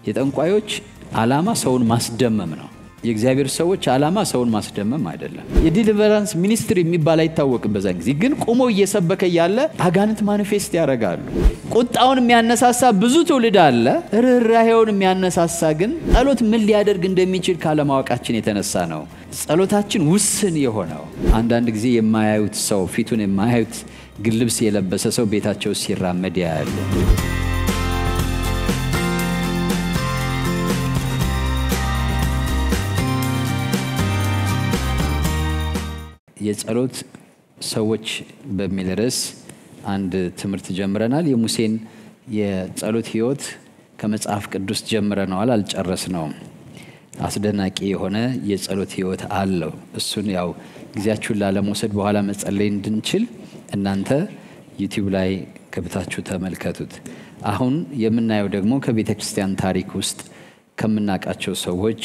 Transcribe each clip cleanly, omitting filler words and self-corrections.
የጠንቋዮች ዓላማ ሰውን ማስደመም ነው። የእግዚአብሔር ሰዎች ዓላማ ሰውን ማስደመም አይደለም። የዲሊቨራንስ ሚኒስትሪ የሚባል አይታወቅም። በዛ ጊዜ ግን ቆሞ እየሰበከ ያለ አጋንንት ማኒፌስት ያደርጋሉ። ቁጣውን የሚያነሳሳ ብዙ ትውልድ አለ። ርህራሄውን የሚያነሳሳ ግን ጸሎት ምን ሊያደርግ እንደሚችል ካለማወቃችን የተነሳ ነው ጸሎታችን ውስን የሆነው። አንዳንድ ጊዜ የማያዩት ሰው ፊቱን የማያዩት ግልብስ የለበሰ ሰው ቤታቸው ሲራመድ ያያሉ። የጸሎት ሰዎች በሚል ርዕስ አንድ ትምህርት ጀምረናል። የሙሴን የጸሎት ህይወት ከመጽሐፍ ቅዱስ ጀምረናል፣ አልጨረስነውም። አስደናቂ የሆነ የጸሎት ህይወት አለው። እሱን ያው ጊዜያችሁን ላለመውሰድ በኋላ መጸለይ እንድንችል እናንተ ዩቲዩብ ላይ ከብታችሁ ተመልከቱት። አሁን የምናየው ደግሞ ከቤተ ክርስቲያን ታሪክ ውስጥ ከምናውቃቸው ሰዎች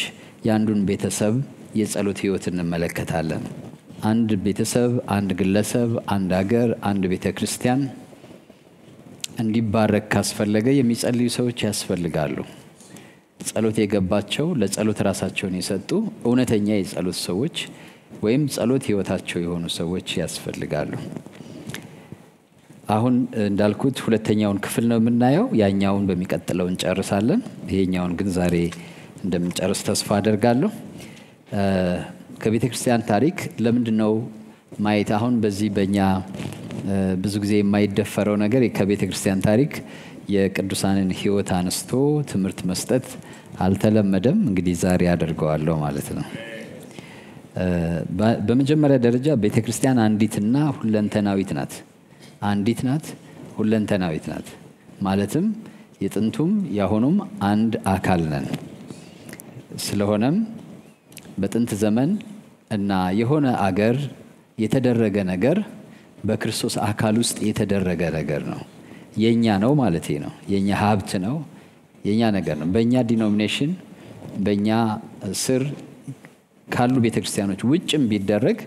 የአንዱን ቤተሰብ የጸሎት ህይወት እንመለከታለን። አንድ ቤተሰብ፣ አንድ ግለሰብ፣ አንድ ሀገር፣ አንድ ቤተ ክርስቲያን እንዲባረክ ካስፈለገ የሚጸልዩ ሰዎች ያስፈልጋሉ። ጸሎት የገባቸው ለጸሎት ራሳቸውን የሰጡ እውነተኛ የጸሎት ሰዎች ወይም ጸሎት ህይወታቸው የሆኑ ሰዎች ያስፈልጋሉ። አሁን እንዳልኩት ሁለተኛውን ክፍል ነው የምናየው። ያኛውን በሚቀጥለው እንጨርሳለን። ይሄኛውን ግን ዛሬ እንደምንጨርስ ተስፋ አደርጋለሁ። ከቤተ ክርስቲያን ታሪክ ለምንድነው ማየት አሁን በዚህ በእኛ ብዙ ጊዜ የማይደፈረው ነገር ከቤተ ክርስቲያን ታሪክ የቅዱሳንን ህይወት አንስቶ ትምህርት መስጠት አልተለመደም። እንግዲህ ዛሬ አደርገዋለሁ ማለት ነው። በመጀመሪያ ደረጃ ቤተ ክርስቲያን አንዲትና ሁለንተናዊት ናት። አንዲት ናት፣ ሁለንተናዊት ናት። ማለትም የጥንቱም ያሁኑም አንድ አካል ነን። ስለሆነም በጥንት ዘመን እና የሆነ አገር የተደረገ ነገር በክርስቶስ አካል ውስጥ የተደረገ ነገር ነው። የኛ ነው ማለት ነው። የኛ ሀብት ነው፣ የኛ ነገር ነው። በእኛ ዲኖሚኔሽን በእኛ ስር ካሉ ቤተክርስቲያኖች ውጭም ቢደረግ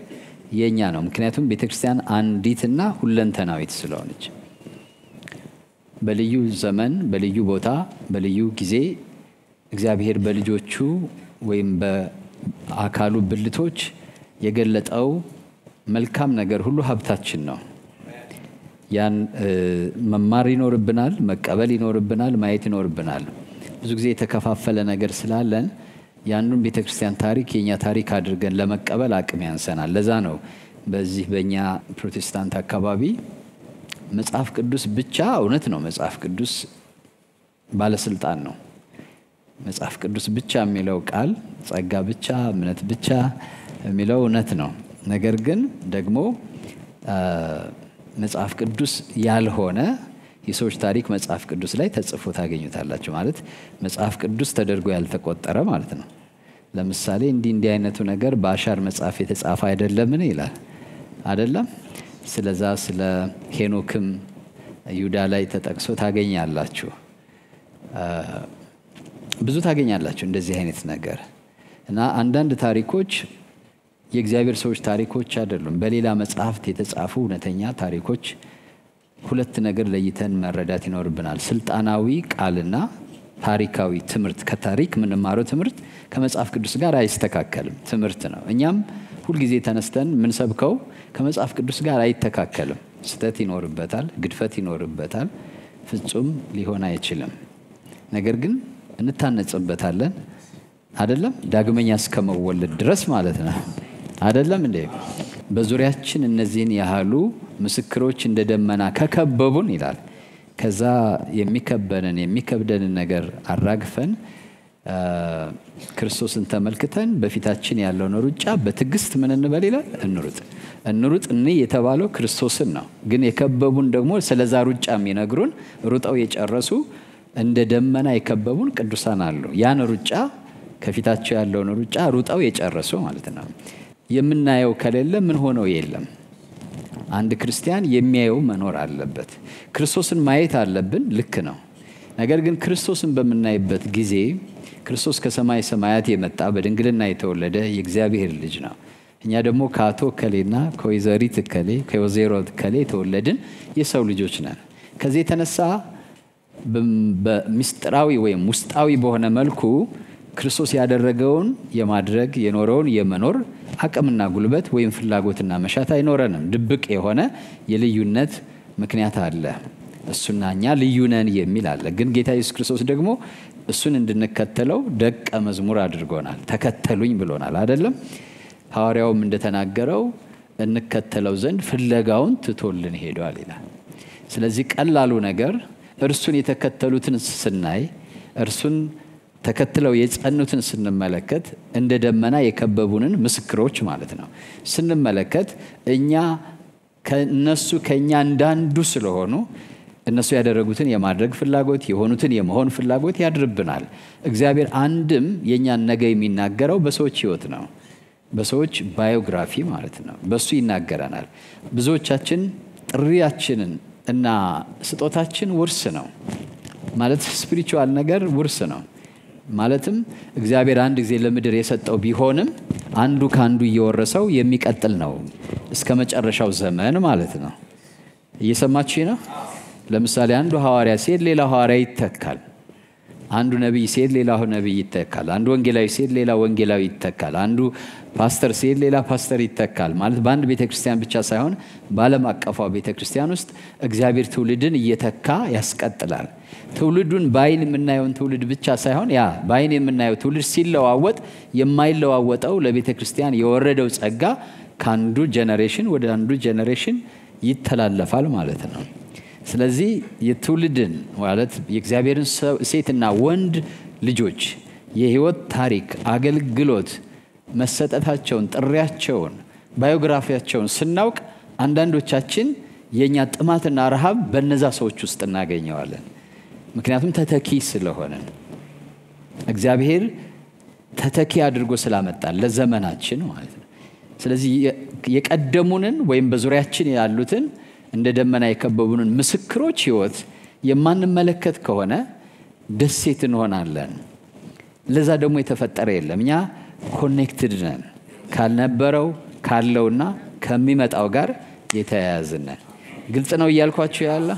የኛ ነው። ምክንያቱም ቤተክርስቲያን አንዲትና ሁለንተናዊት ስለሆነች በልዩ ዘመን፣ በልዩ ቦታ፣ በልዩ ጊዜ እግዚአብሔር በልጆቹ ወይም በአካሉ ብልቶች የገለጠው መልካም ነገር ሁሉ ሀብታችን ነው። ያን መማር ይኖርብናል፣ መቀበል ይኖርብናል፣ ማየት ይኖርብናል። ብዙ ጊዜ የተከፋፈለ ነገር ስላለን ያንዱን ቤተክርስቲያን ታሪክ የኛ ታሪክ አድርገን ለመቀበል አቅም ያንሰናል። ለዛ ነው በዚህ በእኛ ፕሮቴስታንት አካባቢ መጽሐፍ ቅዱስ ብቻ እውነት ነው። መጽሐፍ ቅዱስ ባለስልጣን ነው። መጽሐፍ ቅዱስ ብቻ የሚለው ቃል ጸጋ ብቻ፣ እምነት ብቻ የሚለው እውነት ነው። ነገር ግን ደግሞ መጽሐፍ ቅዱስ ያልሆነ የሰዎች ታሪክ መጽሐፍ ቅዱስ ላይ ተጽፎ ታገኙታላችሁ። ማለት መጽሐፍ ቅዱስ ተደርጎ ያልተቆጠረ ማለት ነው። ለምሳሌ እንዲህ አይነቱ ነገር በአሻር መጽሐፍ የተጻፈ አይደለምን ይላል አይደለም። ስለዛ ስለ ሄኖክም ይሁዳ ላይ ተጠቅሶ ታገኛላችሁ። ብዙ ታገኛላችሁ እንደዚህ አይነት ነገር እና አንዳንድ ታሪኮች የእግዚአብሔር ሰዎች ታሪኮች አይደሉም። በሌላ መጽሐፍት የተጻፉ እውነተኛ ታሪኮች ሁለት ነገር ለይተን መረዳት ይኖርብናል። ስልጣናዊ ቃልና ታሪካዊ ትምህርት። ከታሪክ የምንማረው ትምህርት ከመጽሐፍ ቅዱስ ጋር አይስተካከልም። ትምህርት ነው። እኛም ሁልጊዜ ተነስተን የምንሰብከው ከመጽሐፍ ቅዱስ ጋር አይተካከልም። ስህተት ይኖርበታል፣ ግድፈት ይኖርበታል። ፍጹም ሊሆን አይችልም። ነገር ግን እንታነጽበታለን አይደለም? ዳግመኛ እስከመወለድ ድረስ ማለት ነው አይደለም እንዴ? በዙሪያችን እነዚህን ያህሉ ምስክሮች እንደ ደመና ከከበቡን ይላል። ከዛ የሚከብደንን ነገር አራግፈን ክርስቶስን ተመልክተን በፊታችን ያለውን ሩጫ በትዕግስት ምን እንበል ይላል? እንሩጥ። የተባለው ክርስቶስን ነው። ግን የከበቡን ደግሞ ስለዛ ሩጫ የሚነግሩን ሩጠው የጨረሱ እንደ ደመና የከበቡን ቅዱሳን አሉ። ያን ሩጫ ከፊታቸው ያለውን ሩጫ ሩጠው የጨረሱ ማለት ነው። የምናየው ከሌለ ምን ሆነው የለም። አንድ ክርስቲያን የሚያየው መኖር አለበት። ክርስቶስን ማየት አለብን፣ ልክ ነው። ነገር ግን ክርስቶስን በምናይበት ጊዜ ክርስቶስ ከሰማይ ሰማያት የመጣ በድንግልና የተወለደ የእግዚአብሔር ልጅ ነው። እኛ ደግሞ ከአቶ ከሌና ከወይዘሪት ከሌ ከወይዘሮ ከሌ የተወለድን የሰው ልጆች ነን። ከዚህ የተነሳ በሚስጥራዊ ወይም ውስጣዊ በሆነ መልኩ ክርስቶስ ያደረገውን የማድረግ የኖረውን የመኖር አቅምና ጉልበት ወይም ፍላጎትና መሻት አይኖረንም። ድብቅ የሆነ የልዩነት ምክንያት አለ። እሱና እኛ ልዩ ነን የሚል አለ። ግን ጌታ ኢየሱስ ክርስቶስ ደግሞ እሱን እንድንከተለው ደቀ መዝሙር አድርጎናል። ተከተሉኝ ብሎናል አይደለም? ሐዋርያውም እንደተናገረው እንከተለው ዘንድ ፍለጋውን ትቶልን ሄዷል ይላል። ስለዚህ ቀላሉ ነገር እርሱን የተከተሉትን ስናይ፣ እርሱን ተከትለው የጸኑትን ስንመለከት፣ እንደ ደመና የከበቡንን ምስክሮች ማለት ነው ስንመለከት፣ እኛ ከኛ እንዳንዱ ስለሆኑ እነሱ ያደረጉትን የማድረግ ፍላጎት የሆኑትን የመሆን ፍላጎት ያድርብናል። እግዚአብሔር አንድም የኛን ነገ የሚናገረው በሰዎች ሕይወት ነው፣ በሰዎች ባዮግራፊ ማለት ነው። በሱ ይናገረናል። ብዙዎቻችን ጥሪያችንን እና ስጦታችን ውርስ ነው ማለት ስፒሪቹዋል ነገር ውርስ ነው ማለትም እግዚአብሔር አንድ ጊዜ ለምድር የሰጠው ቢሆንም አንዱ ካንዱ እየወረሰው የሚቀጥል ነው እስከ መጨረሻው ዘመን ማለት ነው። እየሰማችሁ ነው? ለምሳሌ አንዱ ሐዋርያ ሲሄድ ሌላው ሐዋርያ ይተካል። አንዱ ነብይ ሲሄድ ሌላው ነብይ ይተካል። አንዱ ወንጌላዊ ሲሄድ ሌላው ወንጌላዊ ይተካል። አንዱ ፓስተር ሲሄድ ሌላ ፓስተር ይተካል። ማለት በአንድ ቤተክርስቲያን ብቻ ሳይሆን በዓለም አቀፏ ቤተክርስቲያን ውስጥ እግዚአብሔር ትውልድን እየተካ ያስቀጥላል። ትውልዱን በአይን የምናየውን ትውልድ ብቻ ሳይሆን ያ በአይን የምናየው ትውልድ ሲለዋወጥ የማይለዋወጠው ለቤተክርስቲያን የወረደው ጸጋ ከአንዱ ጄነሬሽን ወደ አንዱ ጄነሬሽን ይተላለፋል ማለት ነው። ስለዚህ የትውልድን ማለት የእግዚአብሔርን ሴትና ወንድ ልጆች የህይወት ታሪክ፣ አገልግሎት፣ መሰጠታቸውን፣ ጥሪያቸውን፣ ባዮግራፊያቸውን ስናውቅ አንዳንዶቻችን የኛ ጥማትና ረሃብ በነዛ ሰዎች ውስጥ እናገኘዋለን። ምክንያቱም ተተኪ ስለሆነ እግዚአብሔር ተተኪ አድርጎ ስላመጣል ለዘመናችን ማለት ነው። ስለዚህ የቀደሙንን ወይም በዙሪያችን ያሉትን እንደ ደመና የከበቡንን ምስክሮች ህይወት የማንመለከት ከሆነ ደሴት እንሆናለን። ለዛ ደግሞ የተፈጠረ የለም። እኛ ኮኔክትድ ነን ካልነበረው ካለውና ከሚመጣው ጋር የተያያዝን ነን። ግልጽ ነው እያልኳችሁ ያለ።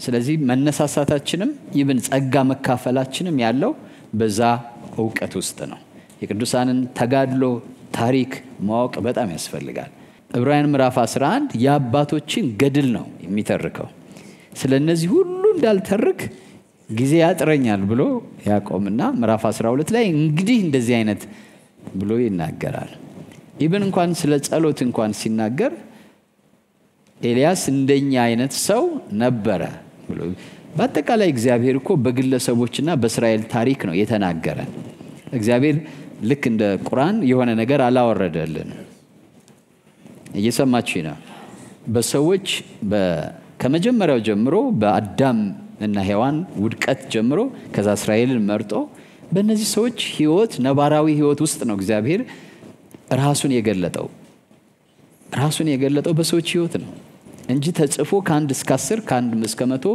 ስለዚህ መነሳሳታችንም ይብን ጸጋ መካፈላችንም ያለው በዛ ዕውቀት ውስጥ ነው። የቅዱሳንን ተጋድሎ ታሪክ ማወቅ በጣም ያስፈልጋል። ዕብራውያን ምዕራፍ 11 የአባቶችን ገድል ነው የሚተርከው። ስለነዚህ ሁሉ እንዳልተርክ ጊዜ ያጥረኛል ብሎ ያቆምና ምዕራፍ 12 ላይ እንግዲህ እንደዚህ አይነት ብሎ ይናገራል። ኢብን እንኳን ስለ ጸሎት እንኳን ሲናገር ኤልያስ እንደኛ አይነት ሰው ነበረ ብሎ በአጠቃላይ እግዚአብሔር እኮ በግለሰቦችና በእስራኤል ታሪክ ነው የተናገረ። እግዚአብሔር ልክ እንደ ቁርአን የሆነ ነገር አላወረደልን። እየሰማችሁ ነው? በሰዎች ከመጀመሪያው ጀምሮ በአዳም እና ሔዋን ውድቀት ጀምሮ ከዛ እስራኤልን መርጦ በእነዚህ ሰዎች ህይወት ነባራዊ ህይወት ውስጥ ነው እግዚአብሔር ራሱን የገለጠው በሰዎች ህይወት ነው እንጂ ተጽፎ ከ1 እስከ 10 ከ1 እስከ 100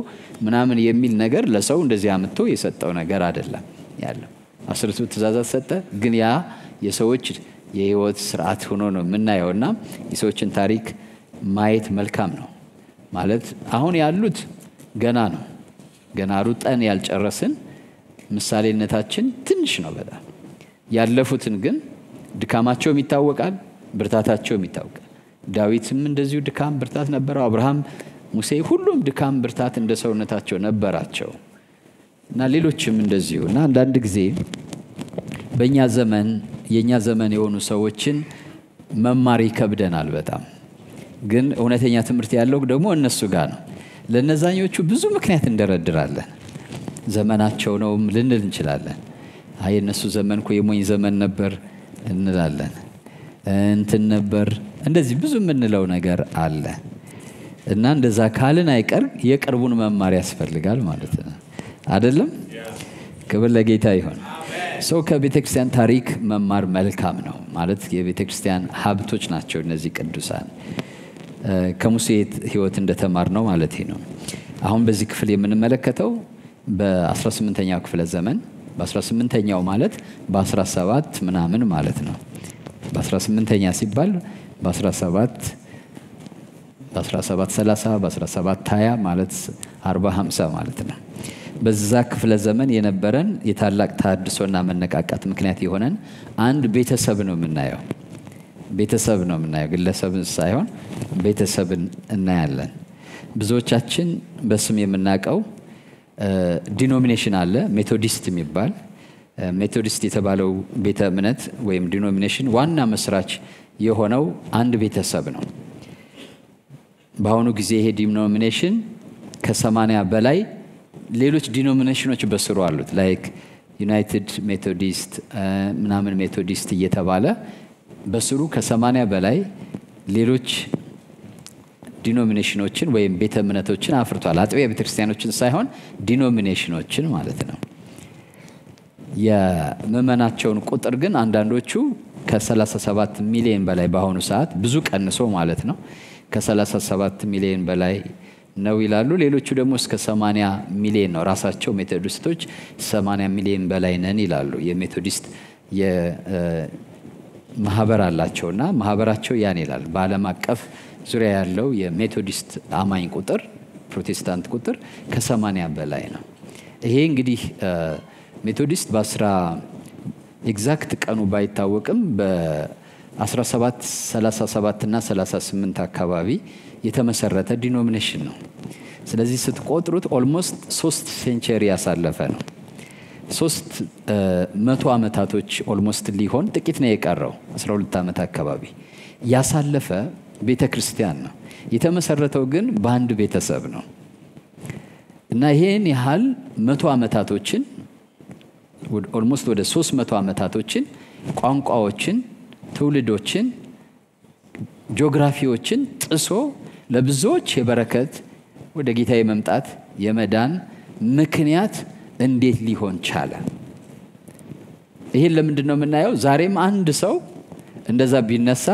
ምናምን የሚል ነገር ለሰው እንደዚህ አምጥቶ የሰጠው ነገር አይደለም ያለው። 10 ትእዛዛት ሰጠ፣ ግን ያ የሰዎች የህይወት ስርዓት ሆኖ ነው የምናየውና የሰዎችን ታሪክ ማየት መልካም ነው። ማለት አሁን ያሉት ገና ሩጠን ያልጨረስን ምሳሌነታችን ትንሽ ነው በጣም። ያለፉትን ግን ድካማቸውም ይታወቃል፣ ብርታታቸውም ይታወቃል። ዳዊትም እንደዚሁ ድካም ብርታት ነበረው። አብርሃም፣ ሙሴ ሁሉም ድካም ብርታት እንደ ሰውነታቸው ነበራቸው እና ሌሎችም እንደዚሁ። እና አንዳንድ ጊዜ የኛ ዘመን የሆኑ ሰዎችን መማር ይከብደናል በጣም። ግን እውነተኛ ትምህርት ያለው ደግሞ እነሱ ጋር ነው። ለነዛኞቹ ብዙ ምክንያት እንደረድራለን። ዘመናቸው ነው ልንል እንችላለን። አይ እነሱ ዘመን እኮ የሞኝ ዘመን ነበር እንላለን። እንትን ነበር እንደዚህ ብዙ የምንለው ነገር አለ። እና እንደዛ ካልን አይቀር የቅርቡን መማር ያስፈልጋል ማለት ነው አይደለም? ክብር ለጌታ ይሁን። ሰው ከቤተክርስቲያን ታሪክ መማር መልካም ነው ማለት የቤተክርስቲያን ሀብቶች ናቸው እነዚህ ቅዱሳን። ከሙሴ ህይወት እንደተማር ነው ማለት ነው። አሁን በዚህ ክፍል የምንመለከተው በ18ኛው ክፍለ ዘመን በ18ኛው ማለት በ17 ምናምን ማለት ነው። በ18ኛ ሲባል በ1730 በ1720 ማለት 40 50 ማለት ነው። በዛ ክፍለ ዘመን የነበረን የታላቅ ተሐድሶና መነቃቃት ምክንያት የሆነን አንድ ቤተሰብ ነው የምናየው። ቤተሰብ ነው የምናየው፣ ግለሰብን ሳይሆን ቤተሰብን እናያለን። ብዙዎቻችን በስም የምናውቀው ዲኖሚኔሽን አለ፣ ሜቶዲስት የሚባል። ሜቶዲስት የተባለው ቤተ እምነት ወይም ዲኖሚኔሽን ዋና መስራች የሆነው አንድ ቤተሰብ ነው። በአሁኑ ጊዜ ይሄ ዲኖሚኔሽን ከ80 በላይ ሌሎች ዲኖሚኔሽኖች በስሩ አሉት። ላይክ ዩናይትድ ሜቶዲስት ምናምን ሜቶዲስት እየተባለ በስሩ ከ80 በላይ ሌሎች ዲኖሚኔሽኖችን ወይም ቤተ እምነቶችን አፍርቷል። አጥቢያ ቤተክርስቲያኖችን ሳይሆን ዲኖሚኔሽኖችን ማለት ነው። የምእመናቸውን ቁጥር ግን አንዳንዶቹ ከ37 ሚሊዮን በላይ በአሁኑ ሰዓት ብዙ ቀንሶ ማለት ነው ከ37 ሚሊዮን በላይ ነው ይላሉ። ሌሎቹ ደግሞ እስከ 80 ሚሊዮን ነው። ራሳቸው ሜቶዲስቶች 80 ሚሊዮን በላይ ነን ይላሉ። የሜቶዲስት ማህበር አላቸውና ማህበራቸው ያን ይላል። በዓለም አቀፍ ዙሪያ ያለው የሜቶዲስት አማኝ ቁጥር ፕሮቴስታንት ቁጥር ከ80 በላይ ነው። ይሄ እንግዲህ ሜቶዲስት ኤግዛክት ቀኑ ባይታወቅም በ1737 እና 38 አካባቢ የተመሰረተ ዲኖሚኔሽን ነው። ስለዚህ ስትቆጥሩት ኦልሞስት 3 ሴንቸሪ ያሳለፈ ነው። 300 ዓመታቶች ኦልሞስት ሊሆን ጥቂት ነው የቀረው፣ 12 ዓመት አካባቢ ያሳለፈ ቤተክርስቲያን ነው። የተመሰረተው ግን በአንድ ቤተሰብ ነው እና ይሄን ያህል 100 ዓመታቶችን ኦልሞስት ወደ 300 ዓመታቶችን ቋንቋዎችን፣ ትውልዶችን፣ ጂኦግራፊዎችን ጥሶ ለብዙዎች የበረከት ወደ ጌታ የመምጣት የመዳን ምክንያት እንዴት ሊሆን ቻለ? ይሄን ለምንድን ነው የምናየው? ዛሬም አንድ ሰው እንደዛ ቢነሳ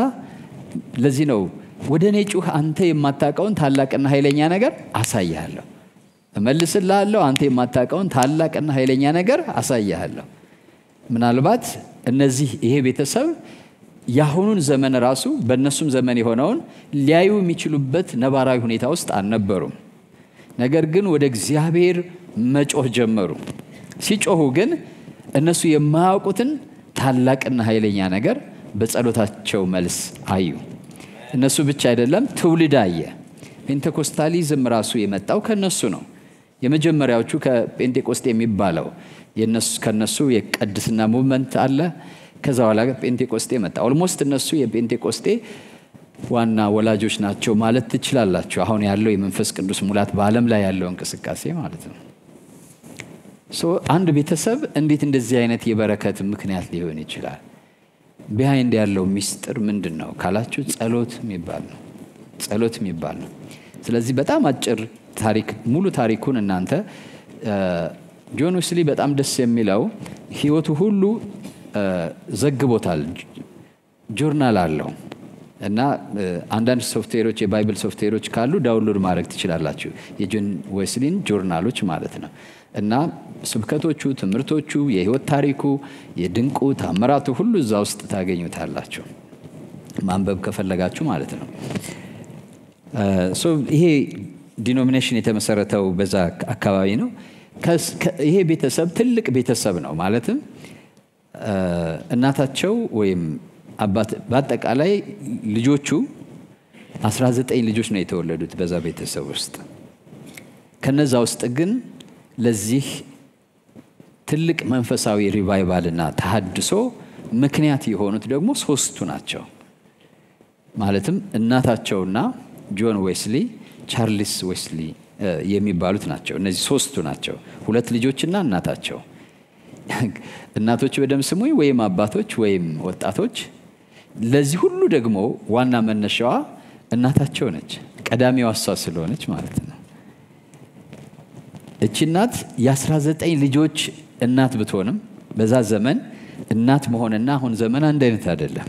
ለዚህ ነው ወደ እኔ ጩህ፣ አንተ የማታውቀውን ታላቅና ኃይለኛ ነገር አሳያለሁ፣ እመልስልሃለሁ፣ አንተ የማታውቀውን ታላቅና ኃይለኛ ነገር አሳያለሁ። ምናልባት ይሄ ቤተሰብ ያሁኑን ዘመን ራሱ በእነሱም ዘመን የሆነውን ሊያዩ የሚችሉበት ነባራዊ ሁኔታ ውስጥ አልነበሩም። ነገር ግን ወደ እግዚአብሔር መጮህ ጀመሩ። ሲጮሁ ግን እነሱ የማያውቁትን ታላቅና ኃይለኛ ነገር በጸሎታቸው መልስ አዩ። እነሱ ብቻ አይደለም፣ ትውልድ አየ። ፔንቴኮስታሊዝም ራሱ የመጣው ከነሱ ነው። የመጀመሪያዎቹ ከጴንጤቆስጤ የሚባለው ከነሱ የቅድስና ሙቭመንት አለ። ከዛ በኋላ ጴንጤቆስጤ መጣ። ኦልሞስት እነሱ የጴንጤቆስጤ ዋና ወላጆች ናቸው ማለት ትችላላችሁ። አሁን ያለው የመንፈስ ቅዱስ ሙላት በዓለም ላይ ያለው እንቅስቃሴ ማለት ነው። አንድ ቤተሰብ እንዴት እንደዚህ አይነት የበረከት ምክንያት ሊሆን ይችላል? ቢሃይንድ ያለው ሚስጥር ምንድነው ካላችሁ ጸሎት የሚባል ነው። ስለዚህ በጣም አጭር ታሪክ፣ ሙሉ ታሪኩን እናንተ ጆን ዌስሊ በጣም ደስ የሚለው ህይወቱ ሁሉ ዘግቦታል። ጆርናል አለው እና አንዳንድ ሶፍትዌሮች፣ የባይብል ሶፍትዌሮች ካሉ ዳውንሎድ ማድረግ ትችላላችሁ፣ የጆን ዌስሊን ጆርናሎች ማለት ነው። እና ስብከቶቹ፣ ትምህርቶቹ፣ የህይወት ታሪኩ፣ የድንቁ ታምራቱ ሁሉ እዛ ውስጥ ታገኙታላችሁ ማንበብ ከፈለጋችሁ ማለት ነው። ይሄ ዲኖሚኔሽን የተመሰረተው በዛ አካባቢ ነው። ይሄ ቤተሰብ ትልቅ ቤተሰብ ነው። ማለትም እናታቸው ወይም አባት በአጠቃላይ ልጆቹ 19 ልጆች ነው የተወለዱት በዛ ቤተሰብ ውስጥ። ከነዛ ውስጥ ግን ለዚህ ትልቅ መንፈሳዊ ሪቫይቫልና ተሐድሶ ምክንያት የሆኑት ደግሞ 3ቱ ናቸው። ማለትም እናታቸውና ጆን ዌስሊ፣ ቻርልስ ዌስሊ የሚባሉት ናቸው። እነዚህ 3ቱ ናቸው፣ 2 ልጆችና እናታቸው። እናቶች በደም ስሙኝ ወይም አባቶች ወይም ወጣቶች። ለዚህ ሁሉ ደግሞ ዋና መነሻዋ እናታቸው ነች፣ ቀዳሚዋ እሷ ስለሆነች ማለት ነው። እቺ እናት የ19 ልጆች እናት ብትሆንም በዛ ዘመን እናት መሆንና አሁን ዘመን አንድ አይነት አይደለም።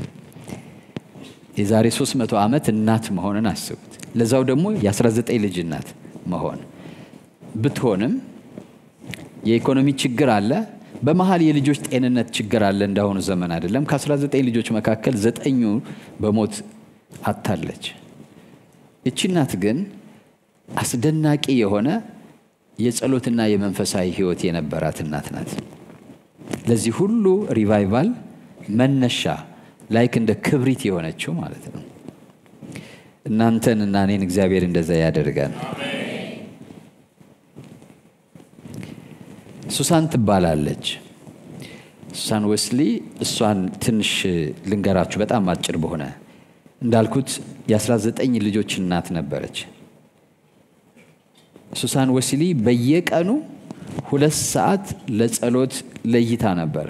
የዛሬ 300 ዓመት እናት መሆንን አስቡት። ለዛው ደግሞ የ19 ልጅ እናት መሆን ብትሆንም የኢኮኖሚ ችግር አለ። በመሃል የልጆች ጤንነት ችግር አለ። እንዳሁኑ ዘመን አይደለም። ከ19 ልጆች መካከል 9ኙ በሞት አታለች። እቺ እናት ግን አስደናቂ የሆነ የጸሎትና የመንፈሳዊ ህይወት የነበራት እናት ናት። ለዚህ ሁሉ ሪቫይቫል መነሻ ላይክ እንደ ክብሪት የሆነችው ማለት ነው። እናንተን እና እኔን እግዚአብሔር እንደዛ ያደርጋል። ሱሳን ትባላለች። ሱሳን ዌስሊ እሷን ትንሽ ልንገራችሁ በጣም አጭር በሆነ እንዳልኩት የ19 ልጆች እናት ነበረች። ሱሳን ዌስሊ በየቀኑ 2 ሰዓት ለጸሎት ለይታ ነበር።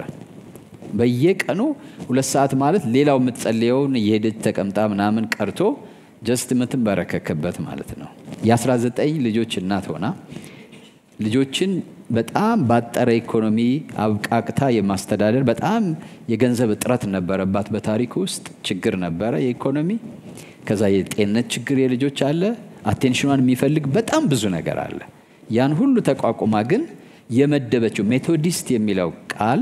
በየቀኑ 2 ሰዓት ማለት ሌላው የምትጸልየውን እየሄደች ተቀምጣ ምናምን ቀርቶ ጀስት የምትበረከክበት ማለት ነው። የ19 ልጆች እናት ሆና ልጆችን በጣም ባጠረ ኢኮኖሚ አብቃቅታ የማስተዳደር በጣም የገንዘብ እጥረት ነበረባት። በታሪክ ውስጥ ችግር ነበረ የኢኮኖሚ። ከዛ የጤንነት ችግር የልጆች አለ። አቴንሽኗን የሚፈልግ በጣም ብዙ ነገር አለ። ያን ሁሉ ተቋቁማ ግን የመደበችው ሜቶዲስት የሚለው ቃል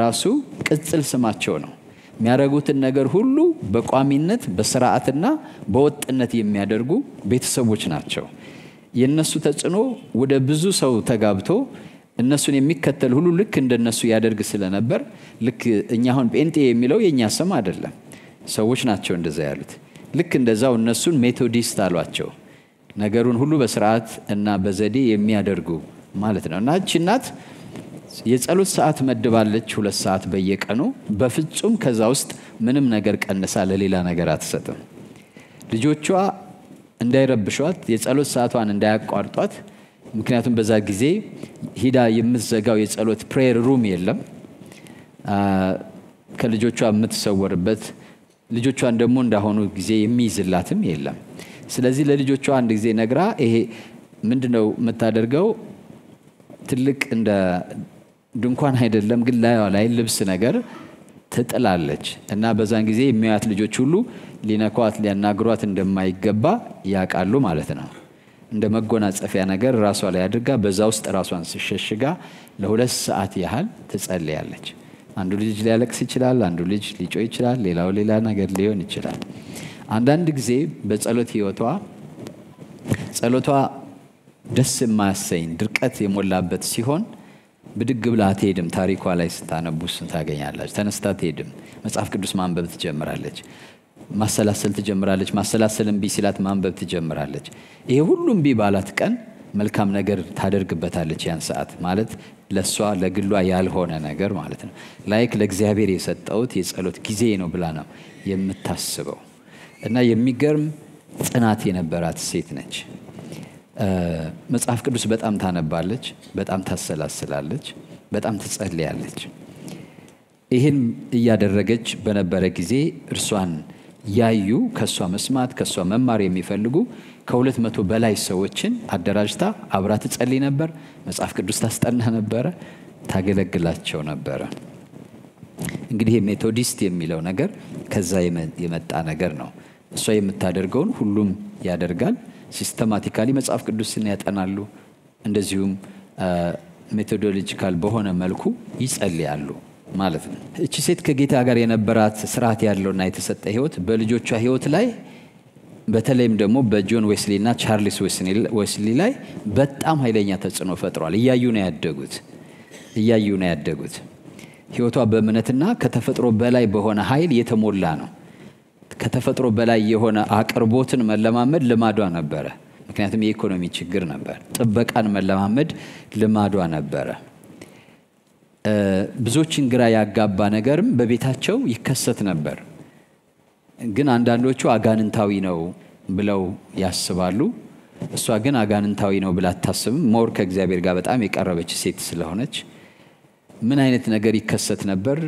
ራሱ ቅጽል ስማቸው ነው። የሚያደርጉትን ነገር ሁሉ በቋሚነት በስርዓትና በወጥነት የሚያደርጉ ቤተሰቦች ናቸው። የነሱ ተጽዕኖ ወደ ብዙ ሰው ተጋብቶ እነሱን የሚከተል ሁሉ ልክ እንደነሱ ያደርግ ስለነበር ልክ እኛ አሁን ጴንጤ የሚለው የኛ ስም አይደለም፣ ሰዎች ናቸው እንደዛ ያሉት። ልክ እንደዛው እነሱን ሜቶዲስት አሏቸው። ነገሩን ሁሉ በስርዓት እና በዘዴ የሚያደርጉ ማለት ነው። እና እቺ እናት የጸሎት ሰዓት መድባለች 2 ሰዓት በየቀኑ። በፍጹም ከዛ ውስጥ ምንም ነገር ቀንሳ ለሌላ ነገር አትሰጥም። ልጆቿ እንዳይረብሿት የጸሎት ሰዓቷን እንዳያቋርጧት። ምክንያቱም በዛ ጊዜ ሂዳ የምትዘጋው የጸሎት ፕሬየር ሩም የለም። ከልጆቿ የምትሰወርበት ልጆቿን ደግሞ እንዳሆኑ ጊዜ የሚይዝላትም የለም። ስለዚህ ለልጆቿ አንድ ጊዜ ነግራ ይሄ ምንድነው የምታደርገው? ትልቅ እንደ ድንኳን አይደለም ግን ላይ ልብስ ነገር ትጥላለች እና በዛን ጊዜ የሚያዩት ልጆች ሁሉ ሊነኳት ሊያናግሯት እንደማይገባ ያውቃሉ ማለት ነው። እንደ መጎናጸፊያ ነገር ራሷ ላይ አድርጋ በዛ ውስጥ ራሷን ሲሸሽጋ ለ2 ሰዓት ያህል ትጸልያለች። አንዱ ልጅ ሊያለቅስ ይችላል፣ አንዱ ልጅ ሊጮህ ይችላል፣ ሌላው ሌላ ነገር ሊሆን ይችላል። አንዳንድ ጊዜ በጸሎት ህይወቷ ጸሎቷ ደስ የማያሰኝ ድርቀት የሞላበት ሲሆን ብድግ ብላ አትሄድም። ታሪኳ ላይ ስታነቡ ታገኛላችሁ። ተነስታ አትሄድም። መጽሐፍ ቅዱስ ማንበብ ትጀምራለች። ማሰላሰል ትጀምራለች። ማሰላሰል እምቢ ሲላት ማንበብ ትጀምራለች። ይሄ ሁሉ እምቢ ባላት ቀን መልካም ነገር ታደርግበታለች። ያን ሰዓት ማለት ለሷ ለግሏ ያልሆነ ነገር ማለት ነው። ላይክ ለእግዚአብሔር የሰጠውት የጸሎት ጊዜ ነው ብላ ነው የምታስበው። እና የሚገርም ጽናት የነበራት ሴት ነች። መጽሐፍ ቅዱስ በጣም ታነባለች፣ በጣም ታሰላስላለች፣ በጣም ትጸልያለች። ይህን እያደረገች በነበረ ጊዜ እርሷን ያዩ ከሷ መስማት ከሷ መማር የሚፈልጉ ከ200 በላይ ሰዎችን አደራጅታ አብራ ትጸልይ ነበር። መጽሐፍ ቅዱስ ታስጠና ነበረ፣ ታገለግላቸው ነበረ። እንግዲህ ሜቶዲስት የሚለው ነገር ከዛ የመጣ ነገር ነው። እሷ የምታደርገውን ሁሉም ያደርጋል። ሲስተማቲካሊ መጽሐፍ ቅዱስን ያጠናሉ። እንደዚሁም ሜቶዶሎጂካል በሆነ መልኩ ይጸልያሉ ማለት ነው። እቺ ሴት ከጌታ ጋር የነበራት ስርዓት ያለውና የተሰጠ ህይወት በልጆቿ ህይወት ላይ በተለይም ደግሞ በጆን ዌስሊ እና ቻርልስ ዌስሊ ላይ በጣም ኃይለኛ ተጽዕኖ ፈጥሯል። እያዩ ነው ያደጉት። ህይወቷ በእምነትና ከተፈጥሮ በላይ በሆነ ኃይል የተሞላ ነው። ከተፈጥሮ በላይ የሆነ አቅርቦትን መለማመድ ልማዷ ነበረ። ምክንያቱም የኢኮኖሚ ችግር ነበር። ጥበቃን መለማመድ ልማዷ ነበረ። ብዙዎችን ግራ ያጋባ ነገርም በቤታቸው ይከሰት ነበር። ግን አንዳንዶቹ አጋንንታዊ ነው ብለው ያስባሉ። እሷ ግን አጋንንታዊ ነው ብላ አታስብም። ሞር ከእግዚአብሔር ጋር በጣም የቀረበች ሴት ስለሆነች ምን አይነት ነገር ይከሰት ነበር?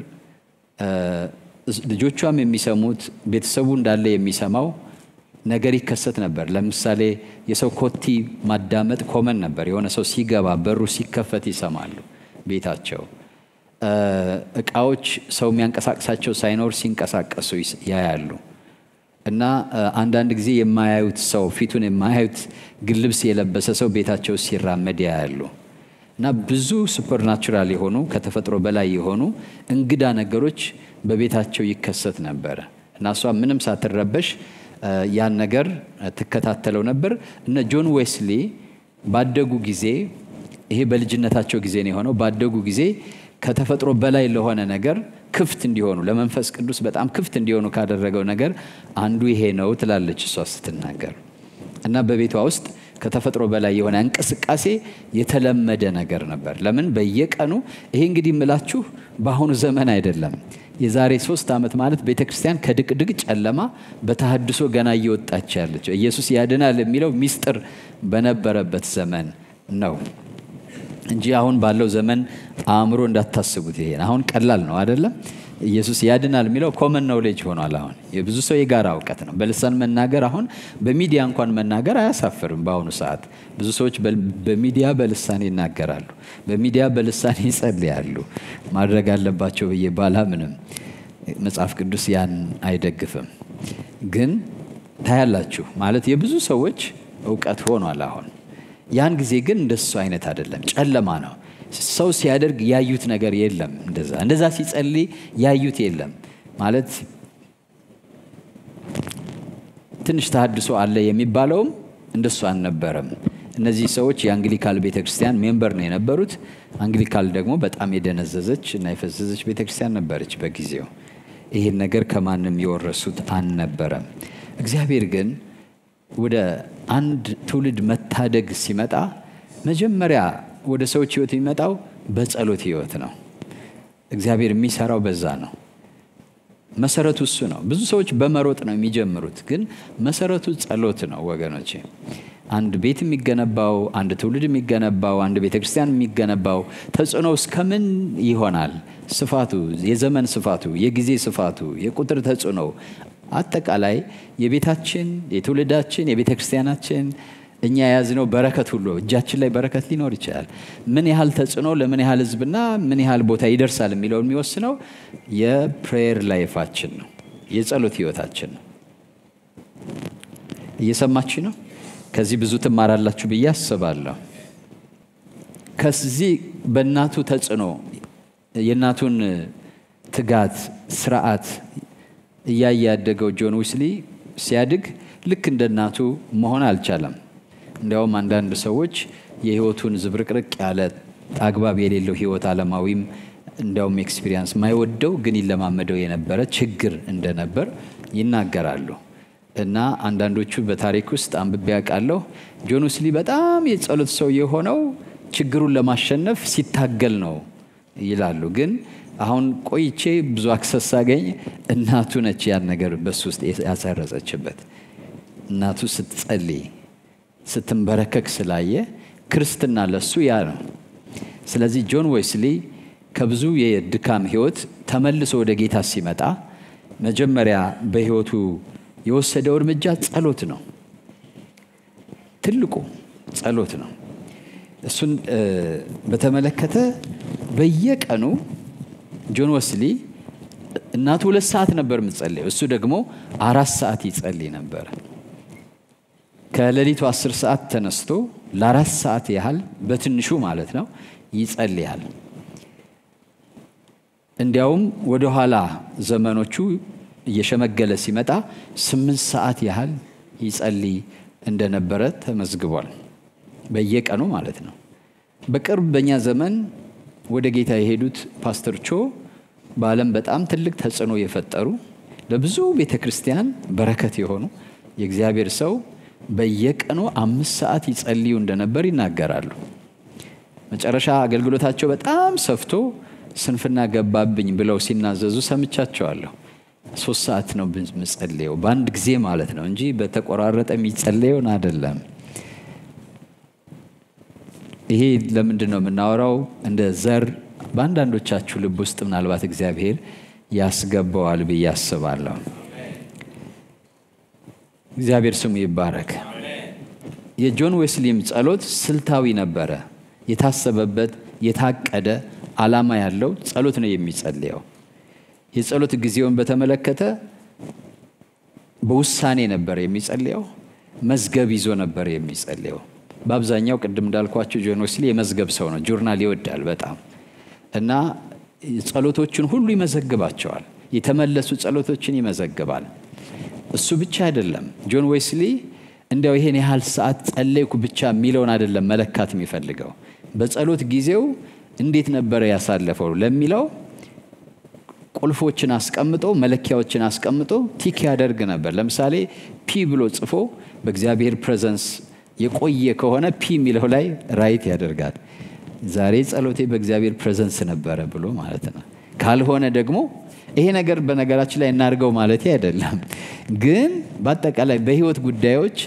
ልጆቿም የሚሰሙት ቤተሰቡ እንዳለ የሚሰማው ነገር ይከሰት ነበር። ለምሳሌ የሰው ኮቲ ማዳመጥ ኮመን ነበር። የሆነ ሰው ሲገባ በሩ ሲከፈት ይሰማሉ ቤታቸው። እቃዎች ሰው የሚያንቀሳቅሳቸው ሳይኖር ሲንቀሳቀሱ ያያሉ። እና አንዳንድ ጊዜ የማያዩት ሰው ፊቱን የማያዩት ግን ልብስ የለበሰ ሰው ቤታቸው ሲራመድ ያያሉ። እና ብዙ ሱፐርናቹራል የሆኑ ከተፈጥሮ በላይ የሆኑ እንግዳ ነገሮች በቤታቸው ይከሰት ነበር። እና እሷ ምንም ሳትረበሽ ያን ነገር ትከታተለው ነበር። እነ ጆን ዌስሊ ባደጉ ጊዜ ይሄ በልጅነታቸው ጊዜ ነው የሆነው። ባደጉ ጊዜ ከተፈጥሮ በላይ ለሆነ ነገር ክፍት እንዲሆኑ ለመንፈስ ቅዱስ በጣም ክፍት እንዲሆኑ ካደረገው ነገር አንዱ ይሄ ነው ትላለች እሷ ስትናገር። እና በቤቷ ውስጥ ከተፈጥሮ በላይ የሆነ እንቅስቃሴ የተለመደ ነገር ነበር። ለምን በየቀኑ ይሄ እንግዲህ ምላችሁ በአሁኑ ዘመን አይደለም። የዛሬ 3 ዓመት ማለት ቤተክርስቲያን ከድቅድቅ ጨለማ በተሐድሶ ገና እየወጣች ያለች ኢየሱስ ያድናል የሚለው ሚስጥር በነበረበት ዘመን ነው እንጂ አሁን ባለው ዘመን አእምሮ እንዳታስቡት። ይሄ አሁን ቀላል ነው አይደለም። ኢየሱስ ያድናል የሚለው ኮመን ኖሌጅ ሆኗል። አሁን የብዙ ሰው የጋራ እውቀት ነው። በልሳን መናገር አሁን በሚዲያ እንኳን መናገር አያሳፍርም። በአሁኑ ሰዓት ብዙ ሰዎች በሚዲያ በልሳን ይናገራሉ፣ በሚዲያ በልሳን ይጸልያሉ። ማድረግ አለባቸው ብዬ ባላምንም መጽሐፍ ቅዱስ ያን አይደግፍም። ግን ታያላችሁ ማለት የብዙ ሰዎች እውቀት ሆኗል አሁን። ያን ጊዜ ግን እንደሱ አይነት አይደለም፣ ጨለማ ነው። ሰው ሲያደርግ ያዩት ነገር የለም። እንደዛ ሲጸልይ ያዩት የለም ማለት ትንሽ ተሐድሶ አለ የሚባለውም እንደሱ አልነበረም። እነዚህ ሰዎች የአንግሊካል ቤተክርስቲያን ሜምበር ነው የነበሩት። አንግሊካል ደግሞ በጣም የደነዘዘች እና የፈዘዘች ቤተክርስቲያን ነበረች በጊዜው። ይሄን ነገር ከማንም የወረሱት አልነበረም። እግዚአብሔር ግን ወደ አንድ ትውልድ መታደግ ሲመጣ መጀመሪያ ወደ ሰዎች ህይወት የሚመጣው በጸሎት ህይወት ነው። እግዚአብሔር የሚሰራው በዛ ነው። መሰረቱ እሱ ነው። ብዙ ሰዎች በመሮጥ ነው የሚጀምሩት፣ ግን መሰረቱ ጸሎት ነው ወገኖቼ። አንድ ቤት የሚገነባው፣ አንድ ትውልድ የሚገነባው፣ አንድ ቤተክርስቲያን የሚገነባው ተጽዕኖ እስከምን ይሆናል? ስፋቱ፣ የዘመን ስፋቱ፣ የጊዜ ስፋቱ፣ የቁጥር ተጽዕኖ አጠቃላይ የቤታችን፣ የትውልዳችን፣ የቤተክርስቲያናችን እኛ የያዝነው በረከት ሁሉ እጃችን ላይ በረከት ሊኖር ይችላል። ምን ያህል ተጽዕኖ ለምን ያህል ህዝብና ምን ያህል ቦታ ይደርሳል የሚለው የሚወስነው የፕሬየር ላይፋችን ነው፣ የጸሎት ህይወታችን ነው። እየሰማችሁ ነው? ከዚህ ብዙ ትማራላችሁ ብዬ አስባለሁ። ከዚህ በእናቱ ተጽዕኖ የእናቱን ትጋት ስርዓት እያየ ያደገው ጆን ዌስሊ ሲያድግ ልክ እንደ እናቱ መሆን አልቻለም። እንዲያውም አንዳንድ ሰዎች የህይወቱን ዝብርቅርቅ ያለ አግባብ የሌለው ህይወት ዓለማዊም እንዲያውም ኤክስፒሪየንስ ማይወደው ግን ይለማመደው የነበረ ችግር እንደነበር ይናገራሉ። እና አንዳንዶቹ በታሪክ ውስጥ አንብቤ ያውቃለሁ ጆን ዌስሊ በጣም የጸሎት ሰው የሆነው ችግሩን ለማሸነፍ ሲታገል ነው ይላሉ። ግን አሁን ቆይቼ ብዙ አክሰስ አገኝ እናቱ ነች ያን ነገር በሱ ውስጥ ያሰረጸችበት። እናቱ ስትጸልይ ስትንበረከክ ስላየ ክርስትና ለሱ ያ ነው። ስለዚህ ጆን ዌስሊ ከብዙ የድካም ህይወት ተመልሶ ወደ ጌታ ሲመጣ መጀመሪያ በህይወቱ የወሰደው እርምጃ ጸሎት ነው። ትልቁ ጸሎት ነው። እሱን በተመለከተ በየቀኑ ጆን ዌስሊ እናቱ 2 ሰዓት ነበር የምትጸልየው፣ እሱ ደግሞ 4 ሰዓት ይጸልይ ነበር። ከሌሊቱ 10 ሰዓት ተነስቶ ለ4 ሰዓት ያህል በትንሹ ማለት ነው ይጸልያል። እንዲያውም ወደ ኋላ ዘመኖቹ እየሸመገለ ሲመጣ 8 ሰዓት ያህል ይጸልይ እንደነበረ ተመዝግቧል፣ በየቀኑ ማለት ነው። በቅርብ በእኛ ዘመን ወደ ጌታ የሄዱት ፓስተር ቾ በዓለም በጣም ትልቅ ተጽዕኖ የፈጠሩ ለብዙ ቤተክርስቲያን በረከት የሆኑ የእግዚአብሔር ሰው በየቀኑ 5 ሰዓት ይጸልዩ እንደነበር ይናገራሉ። መጨረሻ አገልግሎታቸው በጣም ሰፍቶ ስንፍና ገባብኝ ብለው ሲናዘዙ ሰምቻቸዋለሁ። 3 ሰዓት ነው የምጸልየው በአንድ ጊዜ ማለት ነው እንጂ በተቆራረጠ የሚጸልየውን አይደለም። ይሄ ለምንድን ነው የምናወራው? እንደ ዘር በአንዳንዶቻችሁ ልብ ውስጥ ምናልባት እግዚአብሔር ያስገባዋል ብዬ አስባለሁ። እግዚአብሔር ስሙ ይባረክ። የጆን ዌስሊም ጸሎት ስልታዊ ነበረ። የታሰበበት የታቀደ ዓላማ ያለው ጸሎት ነው የሚጸልየው። የጸሎት ጊዜውን በተመለከተ በውሳኔ ነበር የሚጸልየው። መዝገብ ይዞ ነበር የሚጸልየው። በአብዛኛው ቅድም እንዳልኳችሁ ጆን ዌስሊ የመዝገብ ሰው ነው። ጆርናል ይወዳል በጣም እና ጸሎቶችን ሁሉ ይመዘግባቸዋል። የተመለሱ ጸሎቶችን ይመዘግባል። እሱ ብቻ አይደለም። ጆን ዌስሊ እንዲያው ይሄን ያህል ሰዓት ጸለይኩ ብቻ የሚለውን አይደለም መለካት የሚፈልገው። በጸሎት ጊዜው እንዴት ነበር ያሳለፈው ለሚለው ቁልፎችን አስቀምጦ መለኪያዎችን አስቀምጦ ቲክ ያደርግ ነበር። ለምሳሌ ፒ ብሎ ጽፎ በእግዚአብሔር ፕሬዘንስ የቆየ ከሆነ ፒ የሚለው ላይ ራይት ያደርጋል። ዛሬ ጸሎቴ በእግዚአብሔር ፕሬዘንስ ነበረ ብሎ ማለት ነው። ካልሆነ ደግሞ ይሄ ነገር በነገራችን ላይ እናርገው ማለት አይደለም፣ ግን በአጠቃላይ በህይወት ጉዳዮች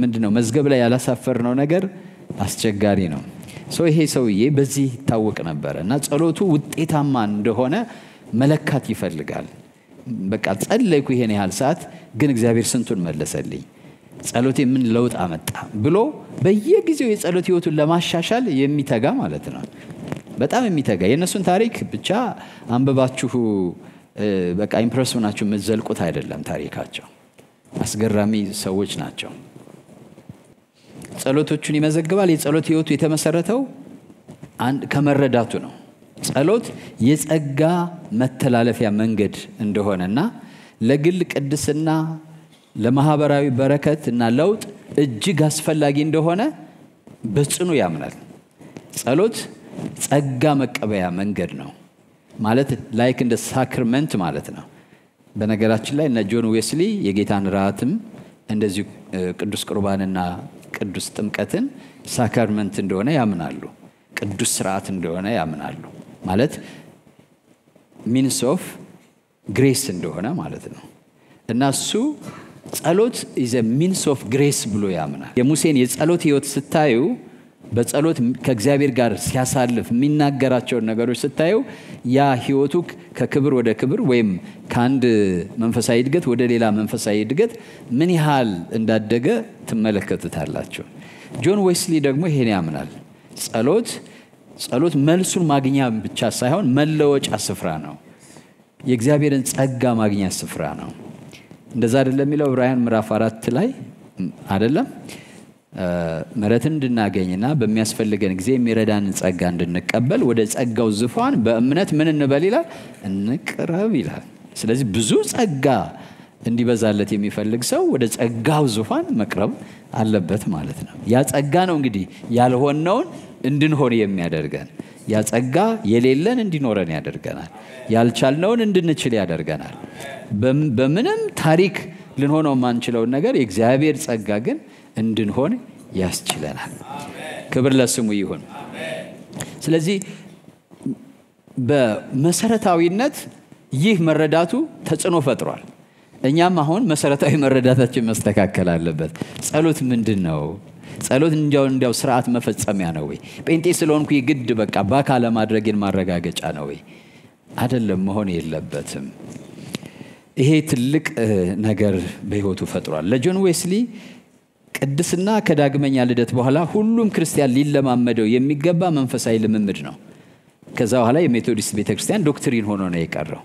ምንድነው መዝገብ ላይ ያላሳፈርነው ነገር አስቸጋሪ ነው። ይሄ ሰውዬ በዚህ ይታወቅ ነበር እና ጸሎቱ ውጤታማ እንደሆነ መለካት ይፈልጋል። በቃ ጸለይኩ ይሄን ያህል ሰዓት ግን እግዚአብሔር ስንቱን መለሰልኝ፣ ጸሎቴ ምን ለውጥ አመጣ ብሎ በየጊዜው የጸሎት ህይወቱን ለማሻሻል የሚተጋ ማለት ነው። በጣም የሚተጋ የነሱን ታሪክ ብቻ አንብባችሁ በቃ ኢምፕረስ ሆናችሁ መዘልቁት አይደለም። ታሪካቸው አስገራሚ ሰዎች ናቸው። ጸሎቶቹን ይመዘግባል። የጸሎት ህይወቱ የተመሰረተው ከመረዳቱ ነው። ጸሎት የጸጋ መተላለፊያ መንገድ እንደሆነና ለግል ቅድስና ለማህበራዊ በረከት እና ለውጥ እጅግ አስፈላጊ እንደሆነ በጽኑ ያምናል። ጸሎት ጸጋ መቀበያ መንገድ ነው ማለት ላይክ እንደ ሳክራመንት ማለት ነው። በነገራችን ላይ እነ ጆን ዌስሊ የጌታን ራትም እንደዚህ ቅዱስ ቁርባንና ቅዱስ ጥምቀትን ሳክራመንት እንደሆነ ያምናሉ። ቅዱስ ሥርዓት እንደሆነ ያምናሉ። ማለት ሚንስ ኦፍ ግሬስ እንደሆነ ማለት ነው። እና እሱ ጸሎት is a means of grace ብሎ ያምናል። የሙሴን የጸሎት ህይወት ስታዩ በጸሎት ከእግዚአብሔር ጋር ሲያሳልፍ የሚናገራቸውን ነገሮች ስታዩ ያ ህይወቱ ከክብር ወደ ክብር ወይም ከአንድ መንፈሳዊ እድገት ወደ ሌላ መንፈሳዊ እድገት ምን ያህል እንዳደገ ትመለከቱታላችሁ። ጆን ዌስሊ ደግሞ ይሄን ያምናል። ጸሎት መልሱን ማግኛ ብቻ ሳይሆን መለወጫ ስፍራ ነው። የእግዚአብሔርን ጸጋ ማግኛ ስፍራ ነው። እንደዛ አይደለም የሚለው ዕብራውያን ምዕራፍ 4 ላይ አይደለም ምሕረትን እንድናገኝና በሚያስፈልገን ጊዜ የሚረዳንን ጸጋ እንድንቀበል ወደ ጸጋው ዙፋን በእምነት ምን እንበል ይላል? እንቅረብ ይላል። ስለዚህ ብዙ ጸጋ እንዲበዛለት የሚፈልግ ሰው ወደ ጸጋው ዙፋን መቅረብ አለበት ማለት ነው። ያ ጸጋ ነው እንግዲህ ያልሆነውን እንድንሆን የሚያደርገን። ያ ጸጋ የሌለን እንዲኖረን ያደርገናል። ያልቻልነውን እንድንችል ያደርገናል። በምንም ታሪክ ልንሆነው ማንችለውን ነገር የእግዚአብሔር ጸጋ ግን እንድንሆን ያስችለናል። ክብር ለስሙ ይሁን። ስለዚህ በመሰረታዊነት ይህ መረዳቱ ተጽዕኖ ፈጥሯል። እኛም አሁን መሰረታዊ መረዳታችን መስተካከል አለበት። ጸሎት ምንድነው? ጸሎት እንዲያው ስርዓት መፈጸሚያ ነው ወይ? ጴንጤ ስለሆንኩ የግድ በቃ በአካል ማድረግን ማረጋገጫ ነው ወይ? አይደለም፣ መሆን የለበትም። ይሄ ትልቅ ነገር በህይወቱ ፈጥሯል። ለጆን ዌስሊ ቅድስና ከዳግመኛ ልደት በኋላ ሁሉም ክርስቲያን ሊለማመደው የሚገባ መንፈሳዊ ልምምድ ነው። ከዛ በኋላ የሜቶዲስት ቤተክርስቲያን ዶክትሪን ሆኖ ነው የቀረው።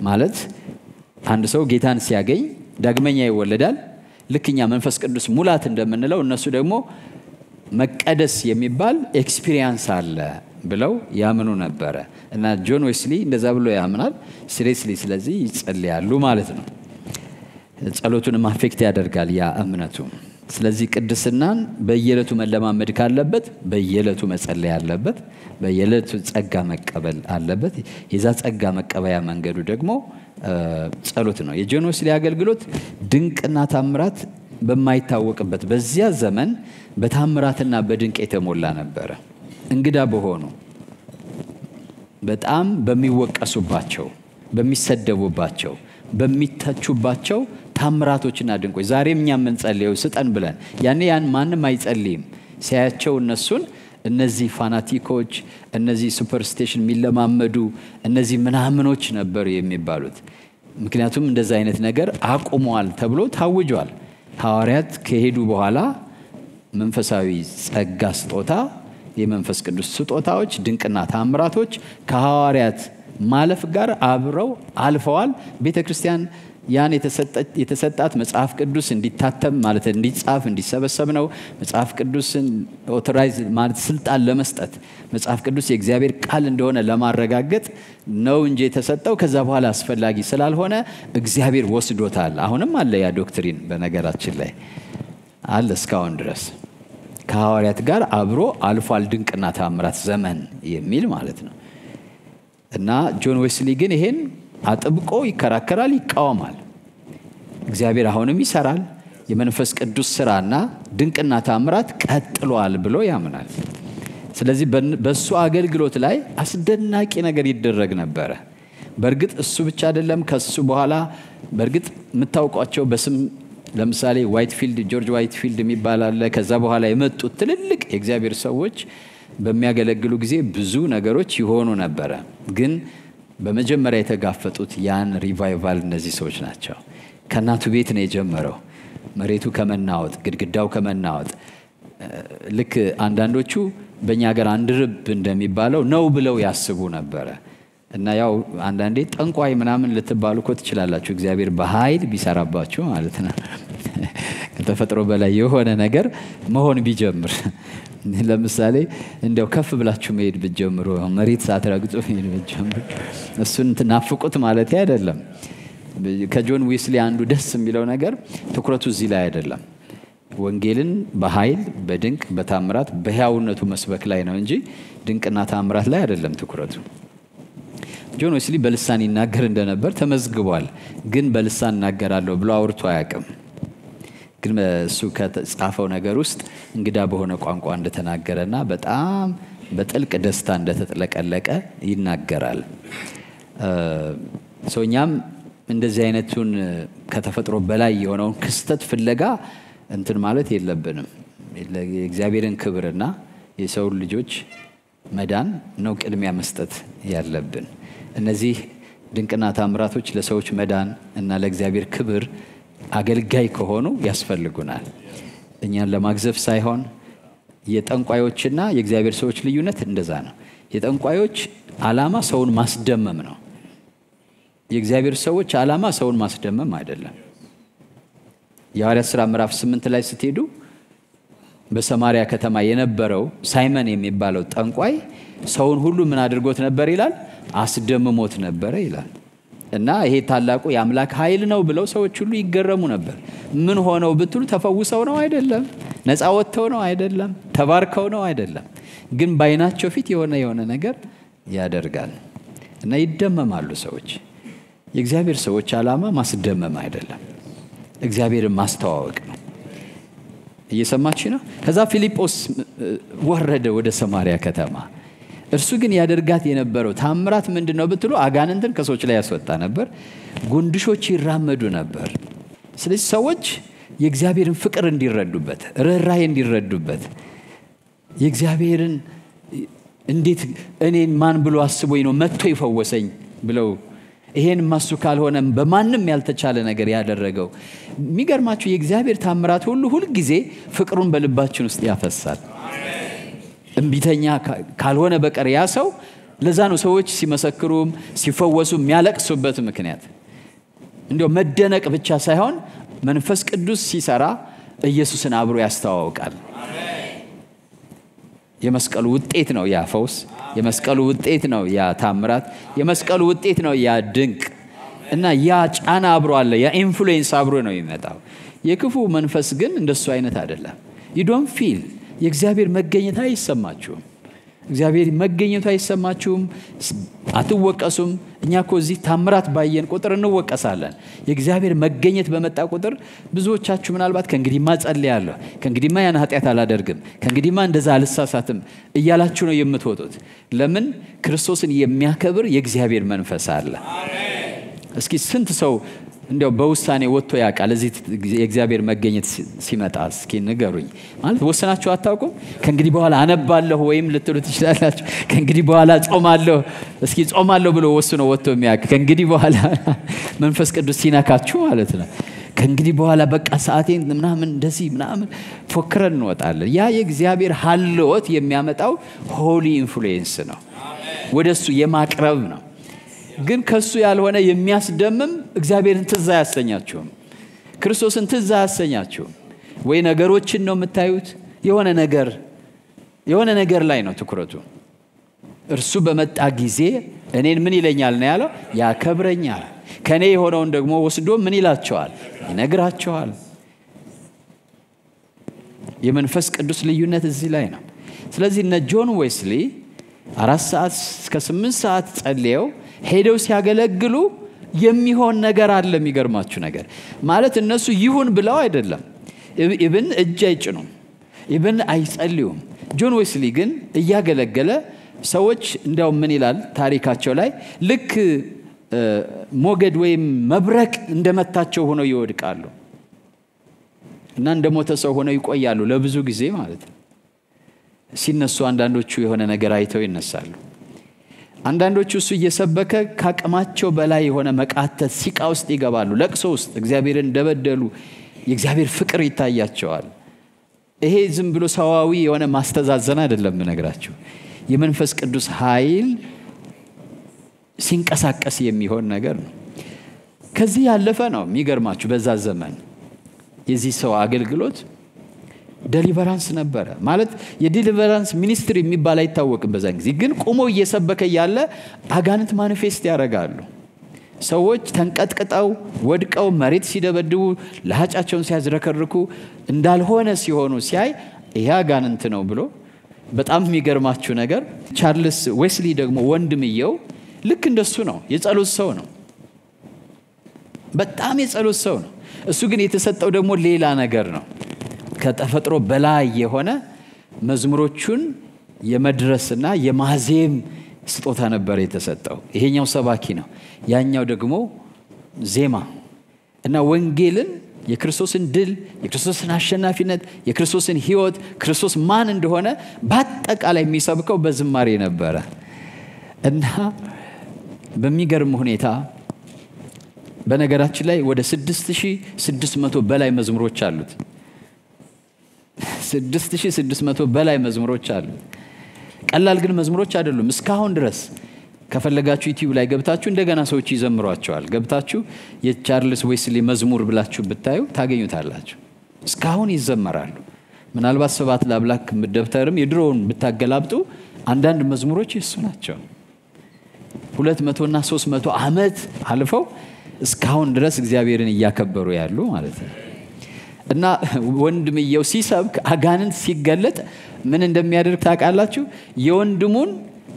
ማለት አንድ ሰው ጌታን ሲያገኝ ዳግመኛ ይወለዳል። ልክኛ መንፈስ ቅዱስ ሙላት እንደምንለው እነሱ ደግሞ መቀደስ የሚባል ኤክስፒሪየንስ አለ ብለው ያምኑ ነበረ። እና ጆን ዌስሊ እንደዛ ብሎ ያምናል ሲሪየስሊ። ስለዚህ ይጸልያሉ ማለት ነው። ጸሎቱንም አፌክት ያደርጋል ያ እምነቱ። ስለዚህ ቅድስናን በየዕለቱ መለማመድ ካለበት በየዕለቱ መጸለይ አለበት። በየዕለቱ ጸጋ መቀበል አለበት። የዛ ጸጋ መቀበያ መንገዱ ደግሞ ጸሎት ነው። የጆን ዌስሊ አገልግሎት ድንቅና ታምራት በማይታወቅበት በዚያ ዘመን በታምራትና በድንቅ የተሞላ ነበረ። እንግዳ በሆኑ በጣም በሚወቀሱባቸው፣ በሚሰደቡባቸው፣ በሚተቹባቸው ታምራቶችና ድንቆች ዛሬም እኛ የምንጸልየው ስጠን ብለን ያኔ ያን ማንም አይጸልይም። ሲያያቸው እነሱን እነዚህ ፋናቲኮች፣ እነዚህ ሱፐርስቲሽን የሚለማመዱ እነዚህ ምናምኖች ነበሩ የሚባሉት። ምክንያቱም እንደዛ አይነት ነገር አቁሟል ተብሎ ታውጇል። ሐዋርያት ከሄዱ በኋላ መንፈሳዊ ጸጋ ስጦታ፣ የመንፈስ ቅዱስ ስጦታዎች፣ ድንቅና ታምራቶች ከሐዋርያት ማለፍ ጋር አብረው አልፈዋል። ቤተክርስቲያን ያን የተሰጣት መጽሐፍ ቅዱስ እንዲታተም ማለት እንዲጻፍ እንዲሰበሰብ ነው። መጽሐፍ ቅዱስን ኦቶራይዝ ማለት ስልጣን ለመስጠት መጽሐፍ ቅዱስ የእግዚአብሔር ቃል እንደሆነ ለማረጋገጥ ነው እንጂ የተሰጠው ከዛ በኋላ አስፈላጊ ስላልሆነ እግዚአብሔር ወስዶታል። አሁንም አለ ያ ዶክትሪን በነገራችን ላይ አለ እስካሁን ድረስ። ከሐዋርያት ጋር አብሮ አልፏል ድንቅና ተአምራት ዘመን የሚል ማለት ነው። እና ጆን ዌስሊ ግን ይሄን አጥብቆ ይከራከራል፣ ይቃወማል። እግዚአብሔር አሁንም ይሰራል፣ የመንፈስ ቅዱስ ሥራና ድንቅና ተአምራት ቀጥሏል ብሎ ያምናል። ስለዚህ በሱ አገልግሎት ላይ አስደናቂ ነገር ይደረግ ነበር። በርግጥ እሱ ብቻ አይደለም፣ ከሱ በኋላ በርግጥ የምታውቋቸው በስም ለምሳሌ ዋይትፊልድ፣ ጆርጅ ዋይትፊልድ የሚባል አለ። ከዛ በኋላ የመጡት ትልልቅ የእግዚአብሔር ሰዎች በሚያገለግሉ ጊዜ ብዙ ነገሮች ይሆኑ ነበር። ግን በመጀመሪያ የተጋፈጡት ያን ሪቫይቫል እነዚህ ሰዎች ናቸው። ከናቱ ቤት ነው የጀመረው። መሬቱ ከመናወጥ፣ ግድግዳው ከመናወጥ ልክ አንዳንዶቹ በእኛ ሀገር አንድርብ እንደሚባለው ነው ብለው ያስቡ ነበረ። እና ያው አንዳንዴ ጠንቋይ ምናምን ልትባሉ እኮ ትችላላችሁ፣ እግዚአብሔር በኃይል ቢሰራባችሁ ማለት ነው። ከተፈጥሮ በላይ የሆነ ነገር መሆን ቢጀምር፣ ለምሳሌ እንደው ከፍ ብላችሁ መሄድ ብትጀምሩ፣ መሬት ሳትረግጡ መሄድ ብትጀምሩ፣ እሱን ትናፍቁት ማለት አይደለም። ከጆን ዌስሊ አንዱ ደስ የሚለው ነገር ትኩረቱ እዚህ ላይ አይደለም። ወንጌልን በኃይል በድንቅ በታምራት በሕያውነቱ መስበክ ላይ ነው እንጂ ድንቅና ታምራት ላይ አይደለም ትኩረቱ። ጆን ዌስሊ በልሳን ይናገር እንደነበር ተመዝግቧል። ግን በልሳን እናገራለሁ ብሎ አውርቶ አያውቅም። ግን እሱ ከጻፈው ነገር ውስጥ እንግዳ በሆነ ቋንቋ እንደተናገረና በጣም በጥልቅ ደስታ እንደተጥለቀለቀ ይናገራል። ሰውኛም እንደዚህ አይነቱን ከተፈጥሮ በላይ የሆነውን ክስተት ፍለጋ እንትን ማለት የለብንም። የእግዚአብሔርን ክብርና የሰው ልጆች መዳን ነው ቅድሚያ መስጠት ያለብን። እነዚህ ድንቅና ታምራቶች ለሰዎች መዳን እና ለእግዚአብሔር ክብር አገልጋይ ከሆኑ ያስፈልጉናል። እኛን ለማግዘፍ ሳይሆን። የጠንቋዮችና የእግዚአብሔር ሰዎች ልዩነት እንደዛ ነው። የጠንቋዮች ዓላማ ሰውን ማስደመም ነው። የእግዚአብሔር ሰዎች ዓላማ ሰውን ማስደመም አይደለም። የሐዋርያት ሥራ ምዕራፍ 8 ላይ ስትሄዱ በሰማሪያ ከተማ የነበረው ሳይመን የሚባለው ጠንቋይ ሰውን ሁሉ ምን አድርጎት ነበር ይላል? አስደምሞት ነበር ይላል። እና ይሄ ታላቁ የአምላክ ኃይል ነው ብለው ሰዎች ሁሉ ይገረሙ ነበር። ምን ሆነው ብትሉ ተፈውሰው ነው አይደለም፣ ነፃ ወጥተው ነው አይደለም፣ ተባርከው ነው አይደለም። ግን ባይናቸው ፊት የሆነ ነገር ያደርጋል እና ይደመማሉ ሰዎች። የእግዚአብሔር ሰዎች ዓላማ ማስደመም አይደለም፣ እግዚአብሔርን ማስተዋወቅ ነው። እየሰማችሁ ነው? ከዛ ፊልጶስ ወረደ ወደ ሰማሪያ ከተማ። እርሱ ግን ያደርጋት የነበረው ታምራት ምንድነው ብትሉ አጋንንትን ከሰዎች ላይ ያስወጣ ነበር፣ ጉንድሾች ይራመዱ ነበር። ስለዚህ ሰዎች የእግዚአብሔርን ፍቅር እንዲረዱበት፣ ርኅራኄ እንዲረዱበት፣ የእግዚአብሔርን እንዴት እኔን ማን ብሎ አስቦኝ ነው መጥቶ ይፈወሰኝ ብለው ይሄን ማሱ ካልሆነ በማንም ያልተቻለ ነገር ያደረገው። የሚገርማችሁ የእግዚአብሔር ታምራት ሁሉ ጊዜ ፍቅሩን በልባችን ውስጥ ያፈሳል። እምቢተኛ ካልሆነ በቀር ያ ሰው ለዛ ነው ሰዎች ሲመሰክሩም ሲፈወሱ የሚያለቅሱበት ምክንያት። እንዲያው መደነቅ ብቻ ሳይሆን መንፈስ ቅዱስ ሲሰራ ኢየሱስን አብሮ ያስተዋውቃል። የመስቀሉ ውጤት ነው ያ ፈውስ፣ የመስቀሉ ውጤት ነው ያ ታምራት፣ የመስቀሉ ውጤት ነው ያ ድንቅ እና ያ ጫና አብሮ አለ፣ ያ ኢንፍሉዌንስ አብሮ ነው የሚመጣው። የክፉ መንፈስ ግን እንደሱ አይነት አይደለም። you don't feel የእግዚአብሔር መገኘት አይሰማችሁም። እግዚአብሔር መገኘቱ አይሰማችሁም፣ አትወቀሱም። እኛ እኮ እዚህ ታምራት ባየን ቁጥር እንወቀሳለን። የእግዚአብሔር መገኘት በመጣ ቁጥር ብዙዎቻችሁ ምናልባት ከእንግዲህማ ጸልያለሁ፣ ከእንግዲህማ ያን ኃጢአት አላደርግም፣ ከእንግዲህማ እንደዛ አልሳሳትም እያላችሁ ነው የምትወጡት። ለምን? ክርስቶስን የሚያከብር የእግዚአብሔር መንፈስ አለ። እስኪ ስንት ሰው እንዲያው በውሳኔ ወጥቶ ያውቃል? እዚህ የእግዚአብሔር መገኘት ሲመጣ እስኪ ንገሩኝ። ማለት ወሰናችሁ አታውቁም? ከእንግዲህ በኋላ አነባለሁ ወይም ልትሉ ትችላላችሁ። ከእንግዲህ በኋላ ጾማለሁ፣ እስኪ ጾማለሁ ብሎ ወስኖ ወጥቶ የሚያውቅ ከእንግዲህ በኋላ መንፈስ ቅዱስ ሲነካችሁ ማለት ነው። ከእንግዲህ በኋላ በቃ ሰዓቴን ምናምን እንደዚህ ምናምን ፎክረን እንወጣለን። ያ የእግዚአብሔር ሀልዎት የሚያመጣው ሆሊ ኢንፍሉዌንስ ነው፣ ወደሱ የማቅረብ ነው። ግን ከሱ ያልሆነ የሚያስደምም እግዚአብሔርን ትዝ አያሰኛችሁም፣ ክርስቶስን ትዝ አያሰኛችሁም። ወይ ነገሮችን ነው የምታዩት፣ የሆነ ነገር ላይ ነው ትኩረቱ። እርሱ በመጣ ጊዜ እኔን ምን ይለኛል ነው ያለው? ያከብረኛል። ከኔ የሆነውን ደግሞ ወስዶ ምን ይላቸዋል? ይነግራቸዋል። የመንፈስ ቅዱስ ልዩነት እዚህ ላይ ነው። ስለዚህ እነ ጆን ዌስሊ 4 ሰዓት እስከ 8 ሰዓት ጸልየው ሄደው ሲያገለግሉ የሚሆን ነገር አለ። የሚገርማችሁ ነገር ማለት እነሱ ይሁን ብለው አይደለም፣ ኢብን እጅ አይጭኑም፣ ኢብን አይጸልዩም። ጆን ዌስሊ ግን እያገለገለ ሰዎች እንደው ምን ይላል ታሪካቸው ላይ ልክ ሞገድ ወይም መብረቅ እንደመታቸው ሆነው ይወድቃሉ እና እንደሞተ ሰው ሆነው ይቆያሉ ለብዙ ጊዜ ማለት ነው። ሲነሱ አንዳንዶቹ የሆነ ነገር አይተው ይነሳሉ። አንዳንዶቹ እሱ እየሰበከ ካቅማቸው በላይ የሆነ መቃተት ሲቃ ውስጥ ይገባሉ። ለቅሶ ውስጥ እግዚአብሔርን እንደበደሉ የእግዚአብሔር ፍቅር ይታያቸዋል። ይሄ ዝም ብሎ ሰዋዊ የሆነ ማስተዛዘን አይደለም ነገራችሁ። የመንፈስ ቅዱስ ኃይል ሲንቀሳቀስ የሚሆን ነገር ነው። ከዚህ ያለፈ ነው። የሚገርማችሁ በዛ ዘመን የዚህ ሰው አገልግሎት ዴሊቨራንስ ነበረ። ማለት የዴሊቨራንስ ሚኒስትሪ የሚባል አይታወቅም በዛን ጊዜ። ግን ቆሞ እየሰበከ ያለ አጋንንት ማኒፌስት ያደርጋሉ። ሰዎች ተንቀጥቅጠው ወድቀው መሬት ሲደበድቡ ለሃጫቸውን ሲያዝረከርኩ እንዳልሆነ ሲሆኑ ሲያይ ይሄ አጋንንት ነው ብሎ በጣም የሚገርማችሁ ነገር ቻርልስ ዌስሊ ደግሞ ወንድምየው ልክ እንደሱ ነው። የጸሎት ሰው ነው። በጣም የጸሎት ሰው ነው። እሱ ግን የተሰጠው ደግሞ ሌላ ነገር ነው። ከተፈጥሮ በላይ የሆነ መዝሙሮቹን የመድረስና የማዜም ስጦታ ነበር የተሰጠው። ይሄኛው ሰባኪ ነው፣ ያኛው ደግሞ ዜማ እና ወንጌልን የክርስቶስን ድል፣ የክርስቶስን አሸናፊነት፣ የክርስቶስን ሕይወት፣ ክርስቶስ ማን እንደሆነ በአጠቃላይ የሚሰብከው በዝማሬ ነበረ እና በሚገርም ሁኔታ በነገራችን ላይ ወደ 6600 በላይ መዝሙሮች አሉት። 6600 በላይ መዝሙሮች አሉት። ቀላል ግን መዝሙሮች አይደሉም። እስካሁን ድረስ ከፈለጋችሁ ዩቲዩብ ላይ ገብታችሁ እንደገና ሰዎች ይዘምሯቸዋል። ገብታችሁ የቻርልስ ዌስሊ መዝሙር ብላችሁ ብታዩ ታገኙታላችሁ። እስካሁን ይዘመራሉ። ምናልባት ሰባት ለአምላክ ደብተርም የድሮውን ብታገላብጡ አንዳንድ መዝሙሮች እሱ ናቸው። 200 እና 300 ዓመት አልፈው እስካሁን ድረስ እግዚአብሔርን እያከበሩ ያሉ ማለት ነው። እና ወንድምየው ሲሰብክ አጋንንት ሲገለጥ ምን እንደሚያደርግ ታውቃላችሁ? የወንድሙን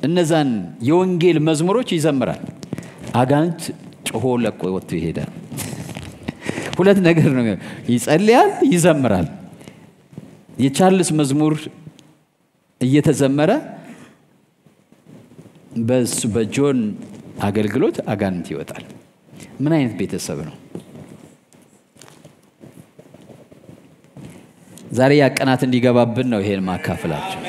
እነዛን የወንጌል መዝሙሮች ይዘምራል። አጋንንት ጮሆ ለቆ ወጥቶ ይሄዳል። ሁለት ነገር ነው፣ ይጸልያል፣ ይዘምራል። የቻርልስ መዝሙር እየተዘመረ በጆን አገልግሎት አጋንንት ይወጣል። ምን አይነት ቤተሰብ ነው? ዛሬ ያቀናት እንዲገባብን ነው ይሄን ማካፈላችሁ።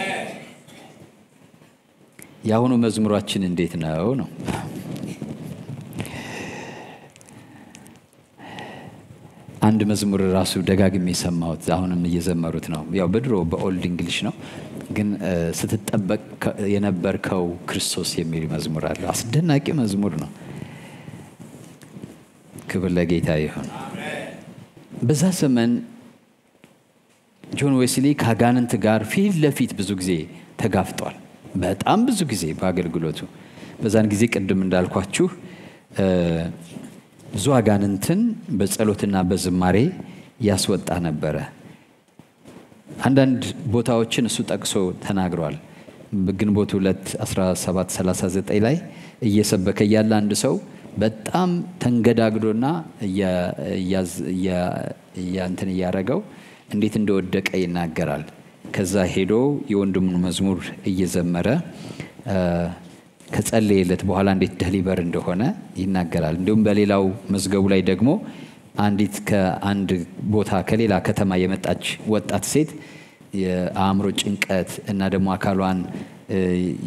ያሁኑ መዝሙራችን እንዴት ነው ነው? አንድ መዝሙር ራሱ ደጋግሜ ሰማሁት። አሁንም እየዘመሩት ነው። ያው በድሮ በኦልድ እንግሊሽ ነው፣ ግን ስትጠበቅ የነበርከው ክርስቶስ የሚል መዝሙር አለ። አስደናቂ መዝሙር ነው። ክብር ለጌታ ይሁን። በዛ ዘመን ጆን ዌስሊ ከአጋንንት ጋር ፊት ለፊት ብዙ ጊዜ ተጋፍጧል። በጣም ብዙ ጊዜ በአገልግሎቱ። በዛን ጊዜ ቅድም እንዳልኳችሁ ብዙ አጋንንትን በጸሎትና በዝማሬ ያስወጣ ነበረ። አንዳንድ ቦታዎችን እሱ ጠቅሶ ተናግሯል። በግንቦት 2:17-39 ላይ እየሰበከ ያለ አንድ ሰው በጣም ተንገዳግዶና ያንተን ያረጋው እንዴት እንደወደቀ ይናገራል። ከዛ ሄዶ የወንድሙን መዝሙር እየዘመረ ከጸለየለት በኋላ እንዴት ዴሊቨር እንደሆነ ይናገራል። እንዲሁም በሌላው መዝገቡ ላይ ደግሞ አንዲት ከአንድ ቦታ ከሌላ ከተማ የመጣች ወጣት ሴት የአእምሮ ጭንቀት እና ደግሞ አካሏን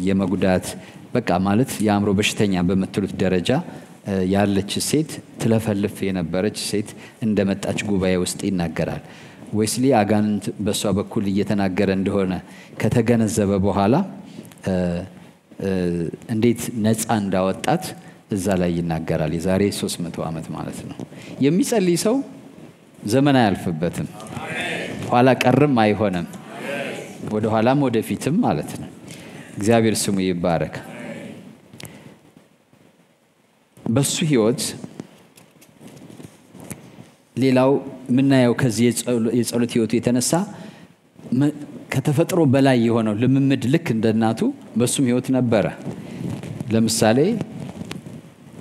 የመጉዳት በቃ ማለት የአእምሮ በሽተኛ በመትሉት ደረጃ ያለች ሴት ትለፈልፍ የነበረች ሴት እንደመጣች ጉባኤ ውስጥ ይናገራል። ዌስሊ አጋንንት በሷ በኩል እየተናገረ እንደሆነ ከተገነዘበ በኋላ እንዴት ነፃ እንዳወጣት እዛ ላይ ይናገራል። የዛሬ 300 ዓመት ማለት ነው። የሚጸልይ ሰው ዘመን አያልፍበትም፣ ኋላ ቀርም አይሆንም፣ ወደ ኋላም ወደፊትም ማለት ነው። እግዚአብሔር ስሙ ይባረክ። በሱ ህይወት ሌላው ምናየው ከዚህ የጸሎት ህይወቱ የተነሳ ከተፈጥሮ በላይ የሆነው ልምምድ ልክ እንደናቱ በሱም ህይወት ነበረ። ለምሳሌ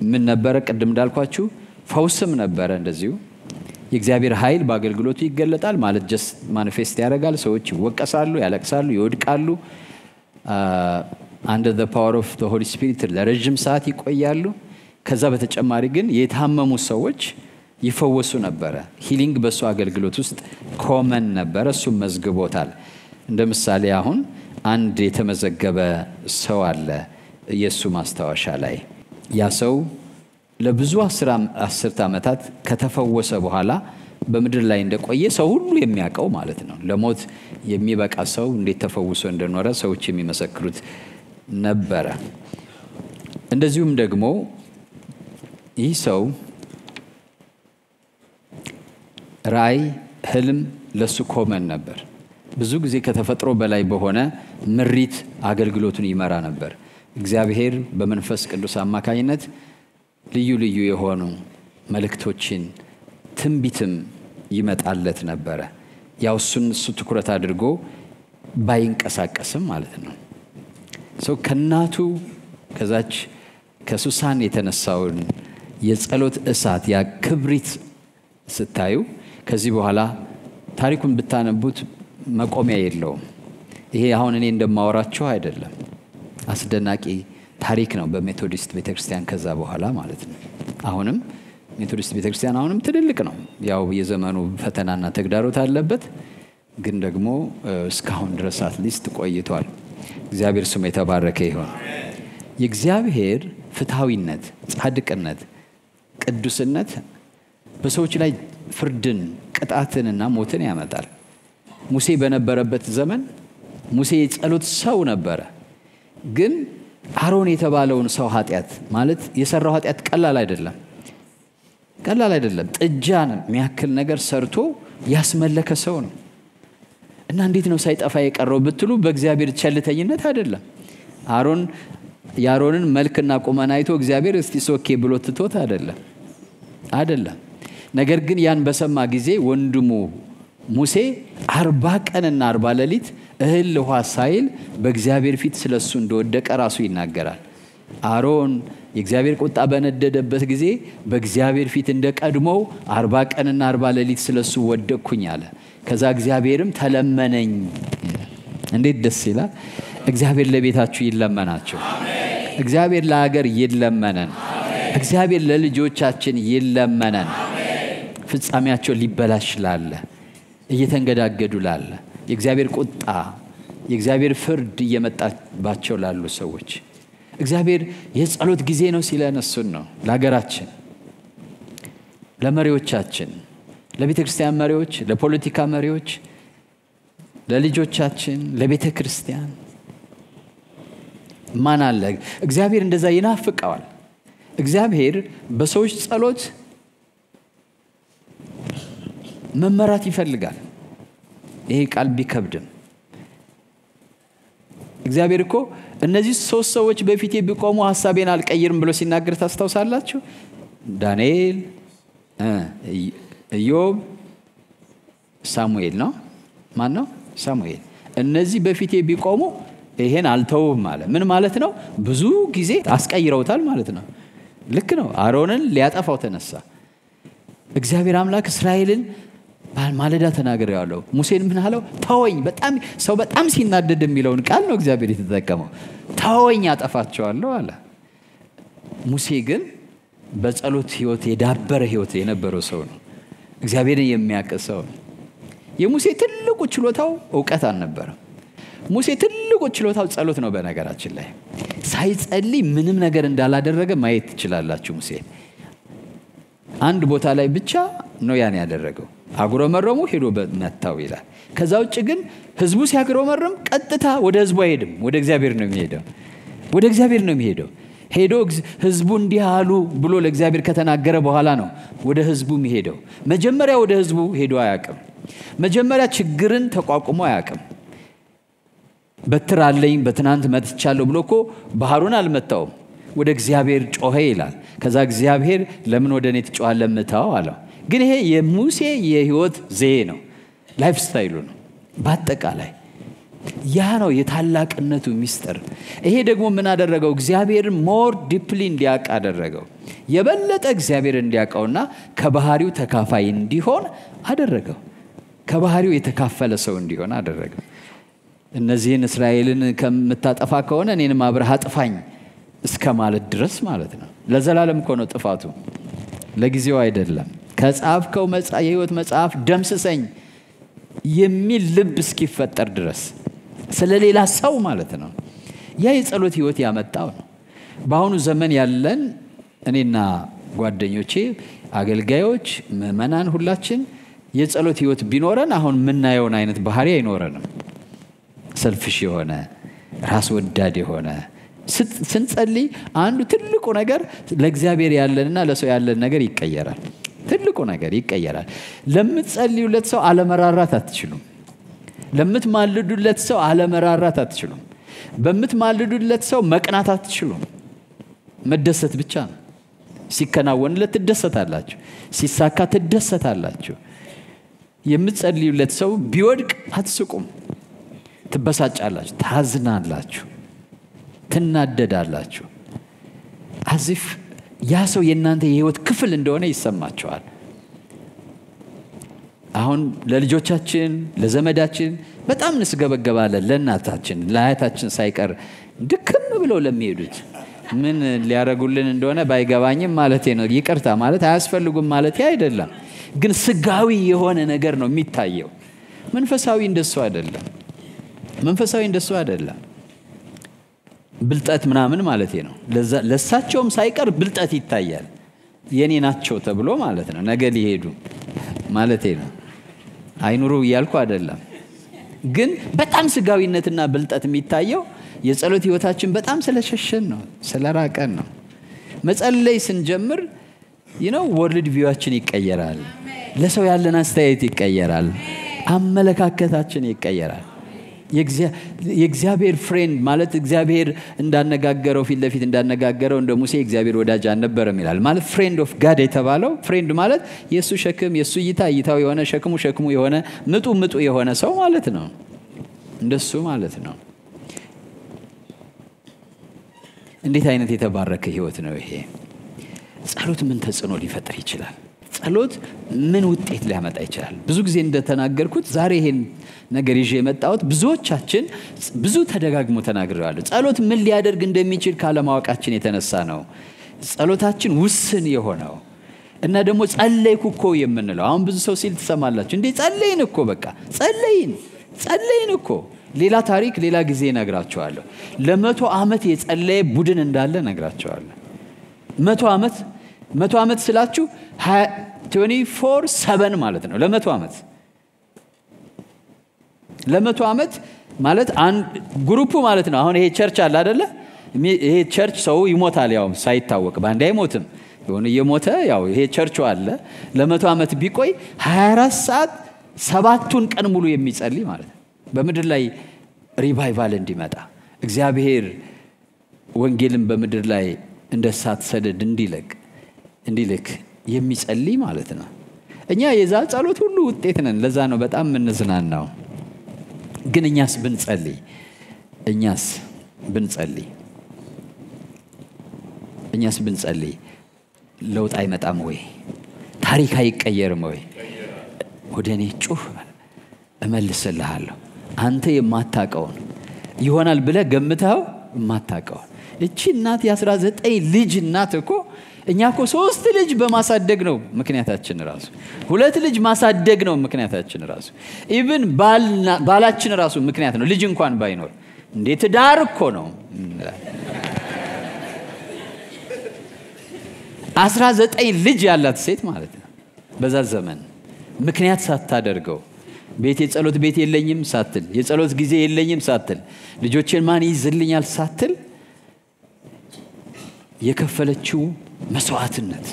ምን ነበረ? ቅድም እንዳልኳችሁ ፈውስም ነበረ። እንደዚሁ የእግዚአብሔር ኃይል በአገልግሎቱ ይገለጣል ማለት ጀስት ማኒፌስት ያደርጋል። ሰዎች ይወቀሳሉ፣ ያለቅሳሉ፣ ይወድቃሉ። under the power of the Holy Spirit ለረጅም ሰዓት ይቆያሉ። ከዛ በተጨማሪ ግን የታመሙ ሰዎች ይፈወሱ ነበረ። ሂሊንግ በሱ አገልግሎት ውስጥ ኮመን ነበረ። እሱም መዝግቦታል። እንደ ምሳሌ አሁን አንድ የተመዘገበ ሰው አለ ኢየሱስ ማስታወሻ ላይ። ያ ሰው ለብዙ አስርት ዓመታት ከተፈወሰ በኋላ በምድር ላይ እንደቆየ ሰው ሁሉ የሚያውቀው ማለት ነው። ለሞት የሚበቃ ሰው እንዴት ተፈውሶ እንደኖረ ሰዎች የሚመሰክሩት ነበረ። እንደዚሁም ደግሞ ይህ ሰው ራእይ፣ ህልም ለሱ ኮመን ነበር። ብዙ ጊዜ ከተፈጥሮ በላይ በሆነ ምሪት አገልግሎቱን ይመራ ነበር። እግዚአብሔር በመንፈስ ቅዱስ አማካኝነት ልዩ ልዩ የሆኑ መልእክቶችን ትንቢትም ይመጣለት ነበረ። ያው እሱ ትኩረት አድርጎ ባይንቀሳቀስም ማለት ነው። ሰው ከናቱ ከዛች ከሱሳን የተነሳውን የጸሎት እሳት ያ ክብሪት ስታዩ ከዚህ በኋላ ታሪኩን ብታነቡት መቆሚያ የለውም። ይሄ አሁን እኔ እንደማወራችሁ አይደለም። አስደናቂ ታሪክ ነው በሜቶዲስት ቤተክርስቲያን ከዛ በኋላ ማለት ነው። አሁንም ሜቶዲስት ቤተክርስቲያን አሁንም ትልልቅ ነው። ያው የዘመኑ ፈተናና ተግዳሮት አለበት፣ ግን ደግሞ እስካሁን ድረስ አትሊስት ቆይቷል። እግዚአብሔር ስሙ የተባረከ ይሁን። የእግዚአብሔር ፍትሃዊነት፣ ጻድቅነት፣ ቅዱስነት በሰዎች ላይ ፍርድን፣ ቅጣትንና ሞትን ያመጣል። ሙሴ በነበረበት ዘመን ሙሴ የጸሎት ሰው ነበረ። ግን አሮን የተባለውን ሰው ኃጢአት ማለት የሰራው ኃጢአት ቀላል አይደለም። ጥጃን የሚያክል ነገር ሰርቶ ያስመለከ ሰው ነው። እና እንዴት ነው ሳይጠፋ የቀረው ብትሉ በእግዚአብሔር ቸልተኝነት አይደለም። የአሮንን መልክና ቁመና አይቶ እግዚአብሔር እስቲ ሶኬ ብሎ ትቶት አይደለም። ነገር ግን ያን በሰማ ጊዜ ወንድሙ ሙሴ 40 ቀንና 40 ሌሊት እህል ውሃ ሳይል በእግዚአብሔር ፊት ስለሱ እንደወደቀ ራሱ ይናገራል። አሮን የእግዚአብሔር ቁጣ በነደደበት ጊዜ በእግዚአብሔር ፊት እንደቀድሞው 40 ቀንና 40 ሌሊት ስለሱ ወደቅኩኝ አለ። ከዛ እግዚአብሔርም ተለመነኝ። እንዴት ደስ ይላል! እግዚአብሔር ለቤታችሁ ይለመናችሁ። እግዚአብሔር ለሀገር ይለመነን። እግዚአብሔር ለልጆቻችን ይለመነን። ፍጻሜያቸው ሊበላሽ ላለ እየተንገዳገዱ ላለ የእግዚአብሔር ቁጣ የእግዚአብሔር ፍርድ እየመጣባቸው ላሉ ሰዎች እግዚአብሔር የጸሎት ጊዜ ነው ሲለን እሱን ነው። ለሀገራችን፣ ለመሪዎቻችን፣ ለቤተ ክርስቲያን መሪዎች፣ ለፖለቲካ መሪዎች፣ ለልጆቻችን፣ ለቤተ ክርስቲያን ማን አለ? እግዚአብሔር እንደዛ ይናፍቀዋል። እግዚአብሔር በሰዎች ጸሎት መመራት ይፈልጋል። ይሄ ቃል ቢከብድም እግዚአብሔር እኮ እነዚህ 3 ሰዎች በፊቴ ቢቆሙ ሐሳቤን አልቀይርም ብሎ ሲናገር ታስታውሳላችሁ። ዳንኤል፣ ኢዮብ፣ ሳሙኤል ነው። ማን ነው? ሳሙኤል። እነዚህ በፊቴ ቢቆሙ ይሄን አልተውም ማለት ምን ማለት ነው? ብዙ ጊዜ አስቀይረውታል ማለት ነው። ልክ ነው። አሮንን ሊያጠፋው ተነሳ። እግዚአብሔር አምላክ እስራኤልን ማለዳ ተናግሬዋለሁ። ሙሴን ምን አለው? ተወኝ። ሰው በጣም ሲናደድ የሚለውን ቃል ነው እግዚአብሔር የተጠቀመው። ተወኝ አጠፋቸዋለሁ አለ። ሙሴ ግን በጸሎት ህይወት የዳበረ ህይወት የነበረው ሰው ነው። እግዚአብሔርን የሚያውቅ ሰው ነው። የሙሴ ትልቁ ችሎታው ዕውቀት አልነበረም። ሙሴ ትልቁ ችሎታው ጸሎት ነው። በነገራችን ላይ ሳይጸልይ ምንም ነገር እንዳላደረገ ማየት ትችላላችሁ። ሙሴ አንድ ቦታ ላይ ብቻ ነው ያን ያደረገው። አጉረመረሙ ሄዶ መታው ይላል። ከዛ ውጭ ግን ህዝቡ ሲያጉረመረም ቀጥታ ወደ ህዝቡ አይሄድም፣ ወደ እግዚአብሔር ነው የሚሄደው። ሄዶ ህዝቡ እንዲህ አሉ ብሎ ለእግዚአብሔር ከተናገረ በኋላ ነው ወደ ህዝቡ የሚሄደው። መጀመሪያ ወደ ህዝቡ ሄዶ አያውቅም። መጀመሪያ ችግርን ተቋቁሞ አያውቅም። በትር አለኝ በትናንት መትቻለሁ ብሎ እኮ ባህሩን አልመታውም። ወደ እግዚአብሔር ጮኸ ይላል። ከዛ እግዚአብሔር ለምን ወደ እኔ ትጮኻለህ ምታው አለው። ግን ይሄ የሙሴ የህይወት ዘዬ ነው፣ ላይፍ ስታይሉ ነው። በአጠቃላይ ያ ነው የታላቅነቱ ሚስጥር። ይሄ ደግሞ ምን አደረገው? እግዚአብሔር ሞር ዲፕሊ እንዲያውቅ አደረገው። የበለጠ እግዚአብሔር እንዲያውቀውና ከባህሪው ተካፋይ እንዲሆን አደረገው። ከባህሪው የተካፈለ ሰው እንዲሆን አደረገው። እነዚህን እስራኤልን ከምታጠፋ ከሆነ እኔንም አብረህ አጥፋኝ እስከ ማለት ድረስ ማለት ነው። ለዘላለም እኮ ነው ጥፋቱ፣ ለጊዜው አይደለም። ከጻፍከው የሕይወት መጽሐፍ ደምስሰኝ የሚል ልብ እስኪፈጠር ድረስ ስለሌላ ሰው ማለት ነው። ያ የጸሎት ሕይወት ያመጣው ነው። በአሁኑ ዘመን ያለን እኔና ጓደኞቼ አገልጋዮች፣ ምዕመናን ሁላችን የጸሎት ሕይወት ቢኖረን አሁን የምናየውን አይነት ባህሪ አይኖረንም። ሰልፍሽ የሆነ ራስ ወዳድ የሆነ ስንጸልይ አንዱ ትልቁ ነገር ለእግዚአብሔር ያለንና ለሰው ያለን ነገር ይቀየራል። ትልቁ ነገር ይቀየራል። ለምትጸልዩለት ሰው አለመራራት አትችሉም። ለምትማልዱለት ሰው አለመራራት አትችሉም። በምትማልዱለት ሰው መቅናት አትችሉም። መደሰት ብቻ ነው። ሲከናወንለት ትደሰታላችሁ፣ ሲሳካ ትደሰታላችሁ። የምትጸልዩለት ሰው ቢወድቅ አትስቁም፣ ትበሳጫላችሁ፣ ታዝናላችሁ፣ ትናደዳላችሁ። አዚፍ ያ ሰው የእናንተ የሕይወት ክፍል እንደሆነ ይሰማቸዋል። አሁን ለልጆቻችን ለዘመዳችን በጣም እንስገበገባለን። ለእናታችን ለአያታችን ሳይቀር ድክም ብለው ለሚሄዱት ምን ሊያረጉልን እንደሆነ ባይገባኝም ማለቴ ነው። ይቅርታ ማለት አያስፈልጉም ማለቴ አይደለም፣ ግን ስጋዊ የሆነ ነገር ነው የሚታየው። መንፈሳዊ እንደሱ አይደለም። መንፈሳዊ እንደሱ አይደለም። ብልጠት ምናምን ማለቴ ነው። ለሳቸውም ሳይቀር ብልጠት ይታያል። የኔ ናቸው ተብሎ ማለት ነው። ነገ ሊሄዱ ማለቴ ነው። አይኑሩ እያልኩ አይደለም፣ ግን በጣም ስጋዊነትና ብልጠት የሚታየው የጸሎት ሕይወታችን በጣም ስለሸሸን ነው፣ ስለራቀን ነው። መጸለይ ስንጀምር ወርልድ ቪዋችን ይቀየራል። ለሰው ያለን አስተያየት ይቀየራል። አመለካከታችን ይቀየራል። የእግዚአብሔር ፍሬንድ ማለት እግዚአብሔር እንዳነጋገረው ፊት ለፊት እንዳነጋገረው እንደ ሙሴ እግዚአብሔር ወዳጅ አልነበረም ይላል። ማለት ፍሬንድ ኦፍ ጋድ የተባለው ፍሬንድ ማለት የሱ ሸክም የሱ እይታው የሆነ ሸክሙ የሆነ ምጡ የሆነ ሰው ማለት ነው። እንደሱ ማለት ነው። እንዴት አይነት የተባረከ ሕይወት ነው ይሄ! ጸሎት ምን ተጽዕኖ ሊፈጥር ይችላል? ጸሎት ምን ውጤት ሊያመጣ ይችላል? ብዙ ጊዜ እንደተናገርኩት ዛሬ ይሄን ነገር ይዤ የመጣሁት ብዙዎቻችን ብዙ ተደጋግሞ ተናግረዋል። ጸሎት ምን ሊያደርግ እንደሚችል ካለማወቃችን የተነሳ ነው ጸሎታችን ውስን የሆነው እና ደግሞ ጸለይኩ እኮ የምንለው። አሁን ብዙ ሰው ሲል ትሰማላችሁ። እንዴ ጸለይን እኮ በቃ ጸለይን እኮ። ሌላ ታሪክ ሌላ ጊዜ ነግራቸዋለሁ። ለ100 ዓመት የጸለየ ቡድን እንዳለ ነግራቸዋለሁ። 100 ዓመት ስላችሁ 24/7 ማለት ነው። ለ100 ዓመት ማለት አንድ ግሩፕ ማለት ነው። አሁን ይሄ ቸርች አለ አይደለ? ይሄ ቸርች ሰው ይሞታል፣ ያው ሳይታወቅ ባንዴ አይሞትም። የሆነ የሞተ ያው ይሄ ቸርቹ አለ። ለ100 ዓመት ቢቆይ 24 ሰዓት 7ቱን ቀን ሙሉ የሚጸልይ ማለት ነው። በምድር ላይ ሪቫይቫል እንዲመጣ እግዚአብሔር ወንጌልን በምድር ላይ እንደ እሳት ሰደድ እንዲልክ የሚጸልይ ማለት ነው። እኛ የዛ ጸሎት ሁሉ ውጤት ነን። ለዛ ነው በጣም የምንዝናናው። ግን እኛስ ብንጸልይ ለውጥ አይመጣም ወይ? ታሪክ አይቀየርም ወይ? ወደ እኔ ጩህ እመልስልሃለሁ። አንተ የማታውቀውን ይሆናል ብለህ ገምተው የማታውቀውን እቺ እናት የ19 ልጅ እናት እኮ እኛ እኮ 3 ልጅ በማሳደግ ነው ምክንያታችን ራሱ 2 ልጅ ማሳደግ ነው ምክንያታችን ራሱ ኢቭን ባላችን ራሱ ምክንያት ነው። ልጅ እንኳን ባይኖር እንዴት ዳር እኮ ነው 19 ልጅ ያላት ሴት ማለት ነው። በዛ ዘመን ምክንያት ሳታደርገው የጸሎት ቤት የለኝም ሳትል፣ የጸሎት ጊዜ የለኝም ሳትል፣ ልጆችን ማን ይዝልኛል ሳትል የከፈለችው መስዋዕትነት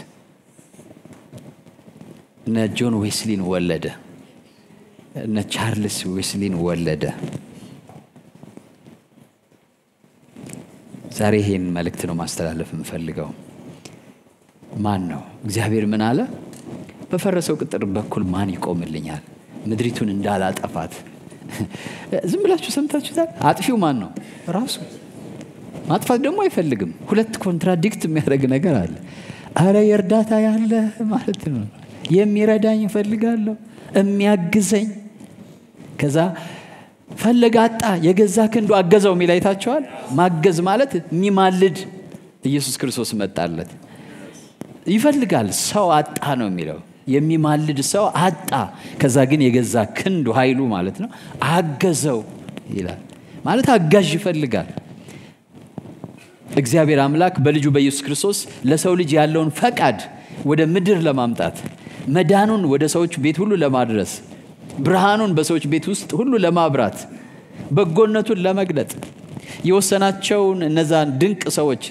እነ ጆን ዌስሊን ወለደ፣ እነ ቻርልስ ዌስሊን ወለደ። ዛሬ ይሄን መልእክት ነው ማስተላለፍ የምፈልገው። ማን ነው? እግዚአብሔር ምን አለ? በፈረሰው ቅጥር በኩል ማን ይቆምልኛል? ምድሪቱን እንዳላጠፋት ዝም ብላችሁ ሰምታችሁታል። አጥፊው ማን ነው? ራሱ። ማጥፋት ደግሞ አይፈልግም። ሁለት ኮንትራዲክት የሚያደርግ ነገር አለ። አረ የእርዳታ ያለ ማለት ነው። የሚረዳኝ እፈልጋለሁ፣ የሚያግዘኝ። ከዛ ፈለገ አጣ፣ የገዛ ክንዱ አገዘው የሚል አይታችኋል። ማገዝ ማለት የሚማልድ ኢየሱስ ክርስቶስ መጣለት። ይፈልጋል፣ ሰው አጣ ነው የሚለው። የሚማልድ ሰው አጣ፣ ከዛ ግን የገዛ ክንዱ ኃይሉ ማለት ነው አገዘው ይላል። ማለት አጋዥ ይፈልጋል። እግዚአብሔር አምላክ በልጁ በኢየሱስ ክርስቶስ ለሰው ልጅ ያለውን ፈቃድ ወደ ምድር ለማምጣት፣ መዳኑን ወደ ሰዎች ቤት ሁሉ ለማድረስ፣ ብርሃኑን በሰዎች ቤት ውስጥ ሁሉ ለማብራት፣ በጎነቱን ለመግለጥ የወሰናቸውን እነዛን ድንቅ ሰዎች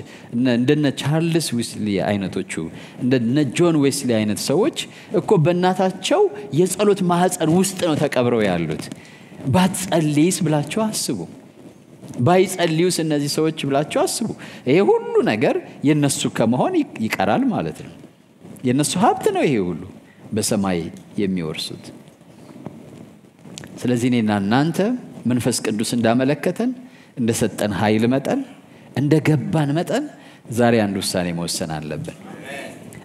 እንደነ ቻርልስ ዌስሊ አይነቶቹ እንደነ ጆን ዌስሊ አይነት ሰዎች እኮ በእናታቸው የጸሎት ማህፀን ውስጥ ነው ተቀብረው ያሉት። ባትጸልይስ ብላችሁ አስቡ። ባይጸልዩስ እነዚህ ሰዎች ብላችሁ አስቡ። ይሄ ሁሉ ነገር የነሱ ከመሆን ይቀራል ማለት ነው። የነሱ ሀብት ነው ይሄ ሁሉ በሰማይ የሚወርሱት። ስለዚህ እኔና እናንተ መንፈስ ቅዱስ እንዳመለከተን እንደሰጠን ኃይል መጠን እንደገባን መጠን ዛሬ አንድ ውሳኔ መወሰን አለብን።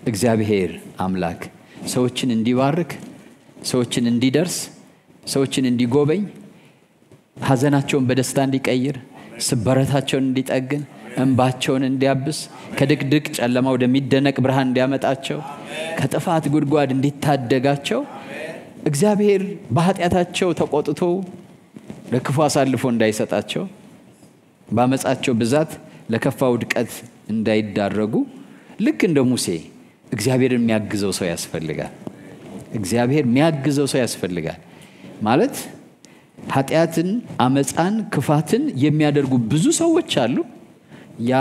እግዚአብሔር አምላክ ሰዎችን እንዲባርክ፣ ሰዎችን እንዲደርስ፣ ሰዎችን እንዲጎበኝ፣ ሐዘናቸውን በደስታ እንዲቀይር፣ ስብራታቸውን እንዲጠግን፣ እንባቸውን እንዲያብስ፣ ከድቅድቅ ጨለማ ወደሚደነቅ ብርሃን እንዲያመጣቸው፣ ከጥፋት ጉድጓድ እንዲታደጋቸው፣ እግዚአብሔር በኃጢአታቸው ተቆጥቶ ለክፉ አሳልፎ እንዳይሰጣቸው፣ ባመጻቸው ብዛት ለከፋ ውድቀት እንዳይዳረጉ፣ ልክ እንደ ሙሴ እግዚአብሔርን የሚያግዘው ሰው ያስፈልጋል። እግዚአብሔር የሚያግዘው ሰው ያስፈልጋል ማለት ኃጢአትን፣ አመጻን፣ ክፋትን የሚያደርጉ ብዙ ሰዎች አሉ። ያ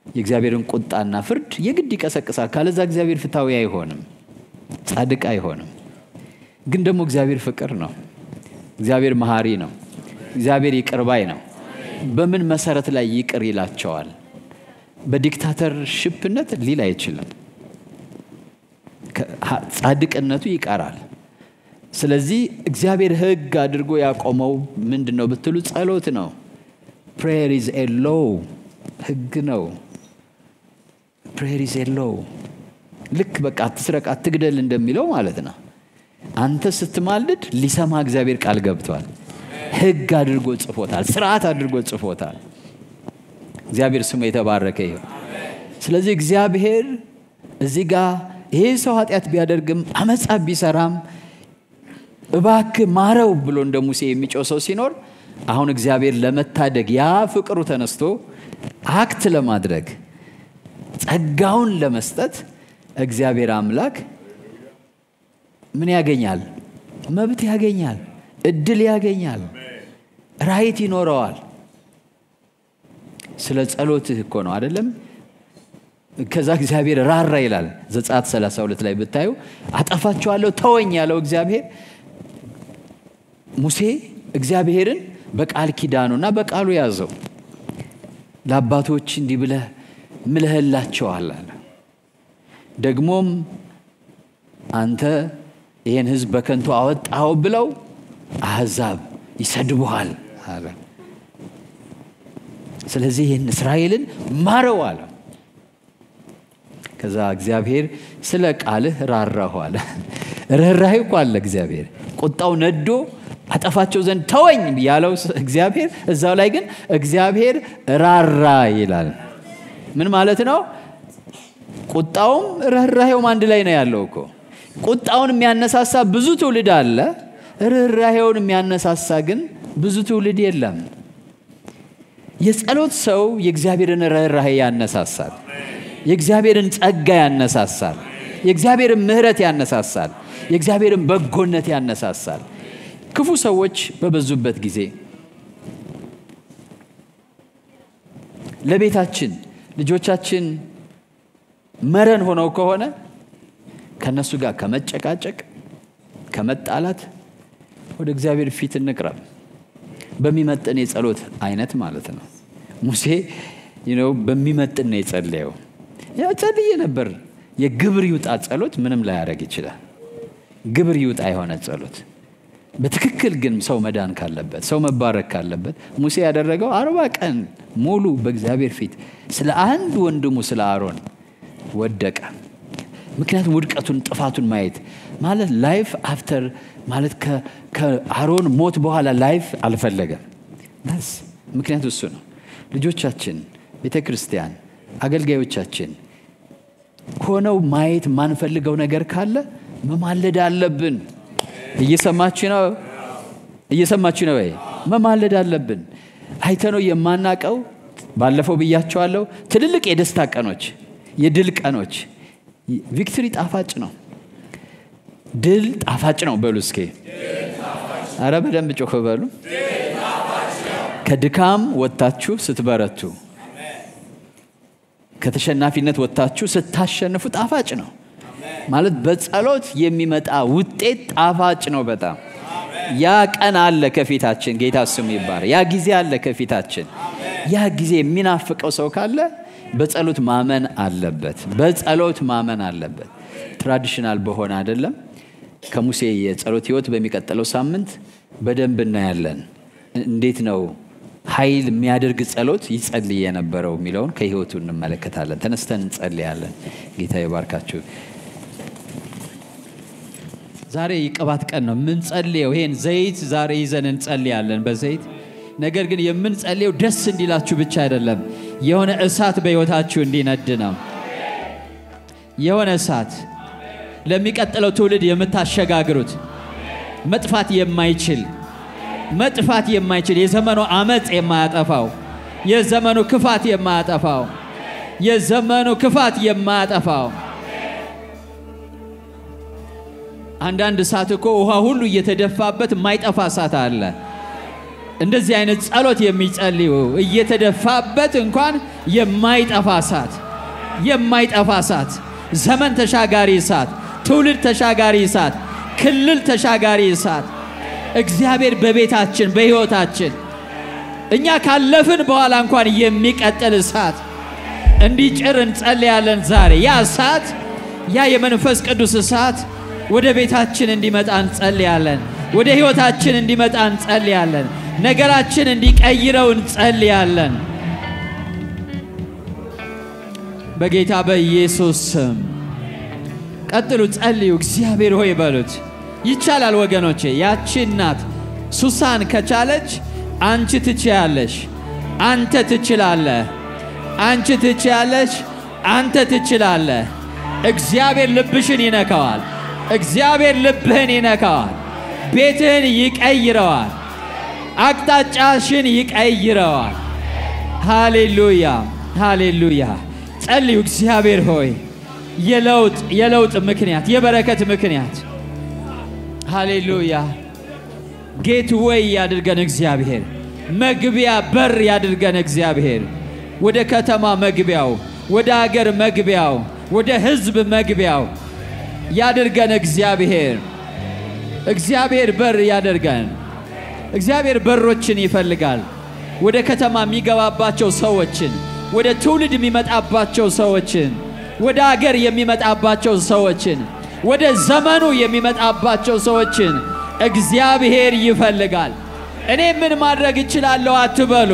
የእግዚአብሔርን ቁጣና ፍርድ የግድ ይቀሰቅሳል። ካለዛ እግዚአብሔር ፍትሃዊ አይሆንም፣ ጻድቅ አይሆንም። ግን ደግሞ እግዚአብሔር ፍቅር ነው። እግዚአብሔር መሐሪ ነው። እግዚአብሔር ይቅር ባይ ነው። በምን መሰረት ላይ ይቅር ይላቸዋል? በዲክታተርሺፕነት ሊል አይችልም። ጻድቅነቱ ይቀራል። ስለዚህ እግዚአብሔር ሕግ አድርጎ ያቆመው ምንድነው ብትሉ ጸሎት ነው። prayer is a law፣ ሕግ ነው። prayer is a law። ልክ በቃ አትስረቅ፣ አትግደል እንደሚለው ማለት ነው። አንተ ስትማልድ ሊሰማ እግዚአብሔር ቃል ገብቷል። ሕግ አድርጎ ጽፎታል፣ ስርዓት አድርጎ ጽፎታል። እግዚአብሔር ስሙ የተባረከ ይሁን። ስለዚህ እግዚአብሔር እዚህ ጋር ይሄ ሰው ኃጢአት ቢያደርግም አመጻ ቢሰራም እባክህ ማረው ብሎ እንደ ሙሴ የሚጮህ ሰው ሲኖር አሁን እግዚአብሔር ለመታደግ ያ ፍቅሩ ተነስቶ አክት ለማድረግ ጸጋውን ለመስጠት እግዚአብሔር አምላክ ምን ያገኛል? መብት ያገኛል፣ እድል ያገኛል፣ ራይት ይኖረዋል። ስለ ጸሎትህ እኮ ነው አይደለም? ከዛ እግዚአብሔር ራራ ይላል ዘጸአት 32 ላይ ብታዩ። አጠፋቸዋለሁ ተወኝ ያለው እግዚአብሔር ሙሴ እግዚአብሔርን በቃል ኪዳኑና በቃሉ ያዘው። ለአባቶች እንዲህ ብለህ ምለህላቸዋል አለ። ደግሞም አንተ ይሄን ሕዝብ በከንቱ አወጣው ብለው አሕዛብ ይሰድቡሃል አለ። ስለዚህ ይህን እስራኤልን ማረው አለ። ከዛ እግዚአብሔር ስለ ቃልህ ራራሁ አለ። ርኅራኄ እኮ አለ እግዚአብሔር። ቁጣው ነዶ አጠፋቸው ዘንድ ተወኝ ያለው እግዚአብሔር እዛው ላይ ግን እግዚአብሔር ራራ ይላል። ምን ማለት ነው? ቁጣውም ርኅራኄውም አንድ ላይ ነው ያለው እኮ። ቁጣውን የሚያነሳሳ ብዙ ትውልድ አለ፣ ርኅራኄውን የሚያነሳሳ ግን ብዙ ትውልድ የለም። የጸሎት ሰው የእግዚአብሔርን ርኅራኄ ያነሳሳል፣ የእግዚአብሔርን ጸጋ ያነሳሳል፣ የእግዚአብሔርን ምሕረት ያነሳሳል፣ የእግዚአብሔርን በጎነት ያነሳሳል። ክፉ ሰዎች በበዙበት ጊዜ ለቤታችን ልጆቻችን መረን ሆነው ከሆነ ከነሱ ጋር ከመጨቃጨቅ ከመጣላት ወደ እግዚአብሔር ፊት እንቅረብ። በሚመጥን የጸሎት አይነት ማለት ነው። ሙሴ በሚመጥን ነው የጸለየው። ያ ጸልዬ ነበር። የግብር ይውጣ ጸሎት ምንም ላይ ያደርግ ይችላል። ግብር ይውጣ የሆነ ጸሎት በትክክል ግን ሰው መዳን ካለበት ሰው መባረክ ካለበት ሙሴ ያደረገው 40 ቀን ሙሉ በእግዚአብሔር ፊት ስለ አንድ ወንድሙ ስለ አሮን ወደቀ። ምክንያቱም ውድቀቱን ጥፋቱን ማየት ማለት ላይፍ አፍተር ማለት ከአሮን ሞት በኋላ ላይፍ አልፈለገም። በስ ምክንያቱ እሱ ነው። ልጆቻችን ቤተክርስቲያን አገልጋዮቻችን ሆነው ማየት ማንፈልገው ነገር ካለ መማለድ አለብን። እየሰማችሁ ነው ወይ? መማለድ አለብን። አይተነው የማናቀው ባለፈው ብያቸዋለሁ ትልልቅ የደስታ ቀኖች የድል ቀኖች ቪክቶሪ ጣፋጭ ነው። ድል ጣፋጭ ነው በሉ እስኪ አረ በደንብ ጮክ በሉ። ከድካም ወጣችሁ ስትበረቱ ከተሸናፊነት ወጣችሁ ስታሸንፉ ጣፋጭ ነው ማለት በጸሎት የሚመጣ ውጤት ጣፋጭ ነው በጣም። ያ ቀን አለ ከፊታችን ጌታ ስሙ ይባረክ። ያ ጊዜ አለ ከፊታችን። ያ ጊዜ የሚናፍቀው ሰው ካለ በጸሎት ማመን አለበት። በጸሎት ማመን አለበት። ትራዲሽናል በሆነ አይደለም። ከሙሴ የጸሎት ህይወት በሚቀጥለው ሳምንት በደንብ እናያለን። እንዴት ነው ኃይል የሚያደርግ ጸሎት ይጸልይ የነበረው የሚለውን ከህይወቱ እንመለከታለን። ተነስተን እንጸልያለን። ጌታ ይባርካችሁ። ዛሬ የቅባት ቀን ነው። ምን ጸልየው ይሄን ዘይት ዛሬ ይዘን እንጸልያለን በዘይት። ነገር ግን የምንጸልየው ደስ እንዲላችሁ ብቻ አይደለም። የሆነ እሳት በህይወታችሁ እንዲነድ ነው። የሆነ እሳት ለሚቀጥለው ትውልድ የምታሸጋግሩት መጥፋት የማይችል የዘመኑ አመጽ የዘመኑ ክፋት የማያጠፋው አንዳንድ እሳት እኮ ውሃ ሁሉ እየተደፋበት የማይጠፋ እሳት አለ። እንደዚህ አይነት ጸሎት የሚጸልዩ እየተደፋበት እንኳን የማይጠፋ እሳት ዘመን ተሻጋሪ እሳት ትውልድ ተሻጋሪ እሳት ክልል ተሻጋሪ እሳት እግዚአብሔር በቤታችን በህይወታችን እኛ ካለፍን በኋላ እንኳን የሚቀጥል እሳት እንዲጭር እንጸልያለን ዛሬ። ያ እሳት ያ የመንፈስ ቅዱስ እሳት ወደ ቤታችን እንዲመጣ እንጸልያለን። ወደ ህይወታችን እንዲመጣ እንጸልያለን። ነገራችን እንዲቀይረው እንጸልያለን። በጌታ በኢየሱስ ስም ቀጥሉ ጸልዩ። እግዚአብሔር ሆይ በሉት። ይቻላል ወገኖቼ። ያቺ እናት ሱሳን ከቻለች አንቺ ትችያለሽ። አንተ ትችላለህ። አንቺ ትችያለሽ። አንተ ትችላለህ። እግዚአብሔር ልብሽን ይነካዋል። እግዚአብሔር ልብህን ይነካዋል። ቤትህን ይቀይረዋል። አቅጣጫሽን ይቀይረዋል። ሃሌሉያ ሃሌሉያ። ጸልዩ። እግዚአብሔር ሆይ የለውጥ ምክንያት የበረከት ምክንያት ሃሌሉያ ጌትዌይ ያድርገን እግዚአብሔር። መግቢያ በር ያድርገን እግዚአብሔር። ወደ ከተማ መግቢያው፣ ወደ ሀገር መግቢያው፣ ወደ ህዝብ መግቢያው ያድርገን እግዚአብሔር። እግዚአብሔር በር ያድርገን። እግዚአብሔር በሮችን ይፈልጋል። ወደ ከተማ የሚገባባቸው ሰዎችን፣ ወደ ትውልድ የሚመጣባቸው ሰዎችን፣ ወደ ሀገር የሚመጣባቸው ሰዎችን፣ ወደ ዘመኑ የሚመጣባቸው ሰዎችን እግዚአብሔር ይፈልጋል። እኔ ምን ማድረግ እችላለሁ አትበሉ።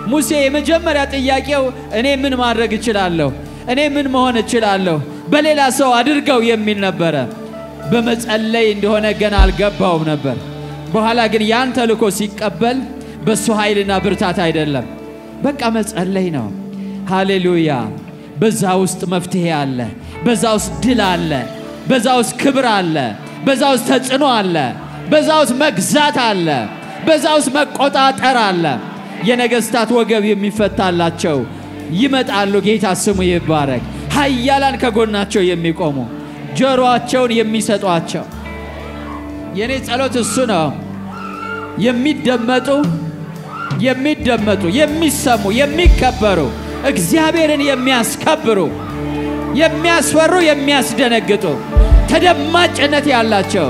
ሙሴ የመጀመሪያ ጥያቄው እኔ ምን ማድረግ እችላለሁ፣ እኔ ምን መሆን እችላለሁ በሌላ ሰው አድርገው የሚል ነበር። በመጸለይ እንደሆነ ገና አልገባውም ነበር። በኋላ ግን ያን ተልኮ ሲቀበል በሱ ኃይልና ብርታት አይደለም፣ በቃ መጸለይ ነው። ሃሌሉያ። በዛ ውስጥ መፍትሄ አለ። በዛ ውስጥ ድል አለ። በዛ ውስጥ ክብር አለ። በዛ ውስጥ ተጽዕኖ አለ። በዛ ውስጥ መግዛት አለ። በዛ ውስጥ መቆጣጠር አለ። የነገስታት ወገብ የሚፈታላቸው ይመጣሉ። ጌታ ስሙ ይባረክ። ኃያላን ከጎናቸው የሚቆሙ ጆሮአቸውን የሚሰጧቸው የኔ ጸሎት እሱ ነው። የሚደመጡ የሚሰሙ የሚከበሩ እግዚአብሔርን የሚያስከብሩ የሚያስፈሩ የሚያስደነግጡ ተደማጭነት ያላቸው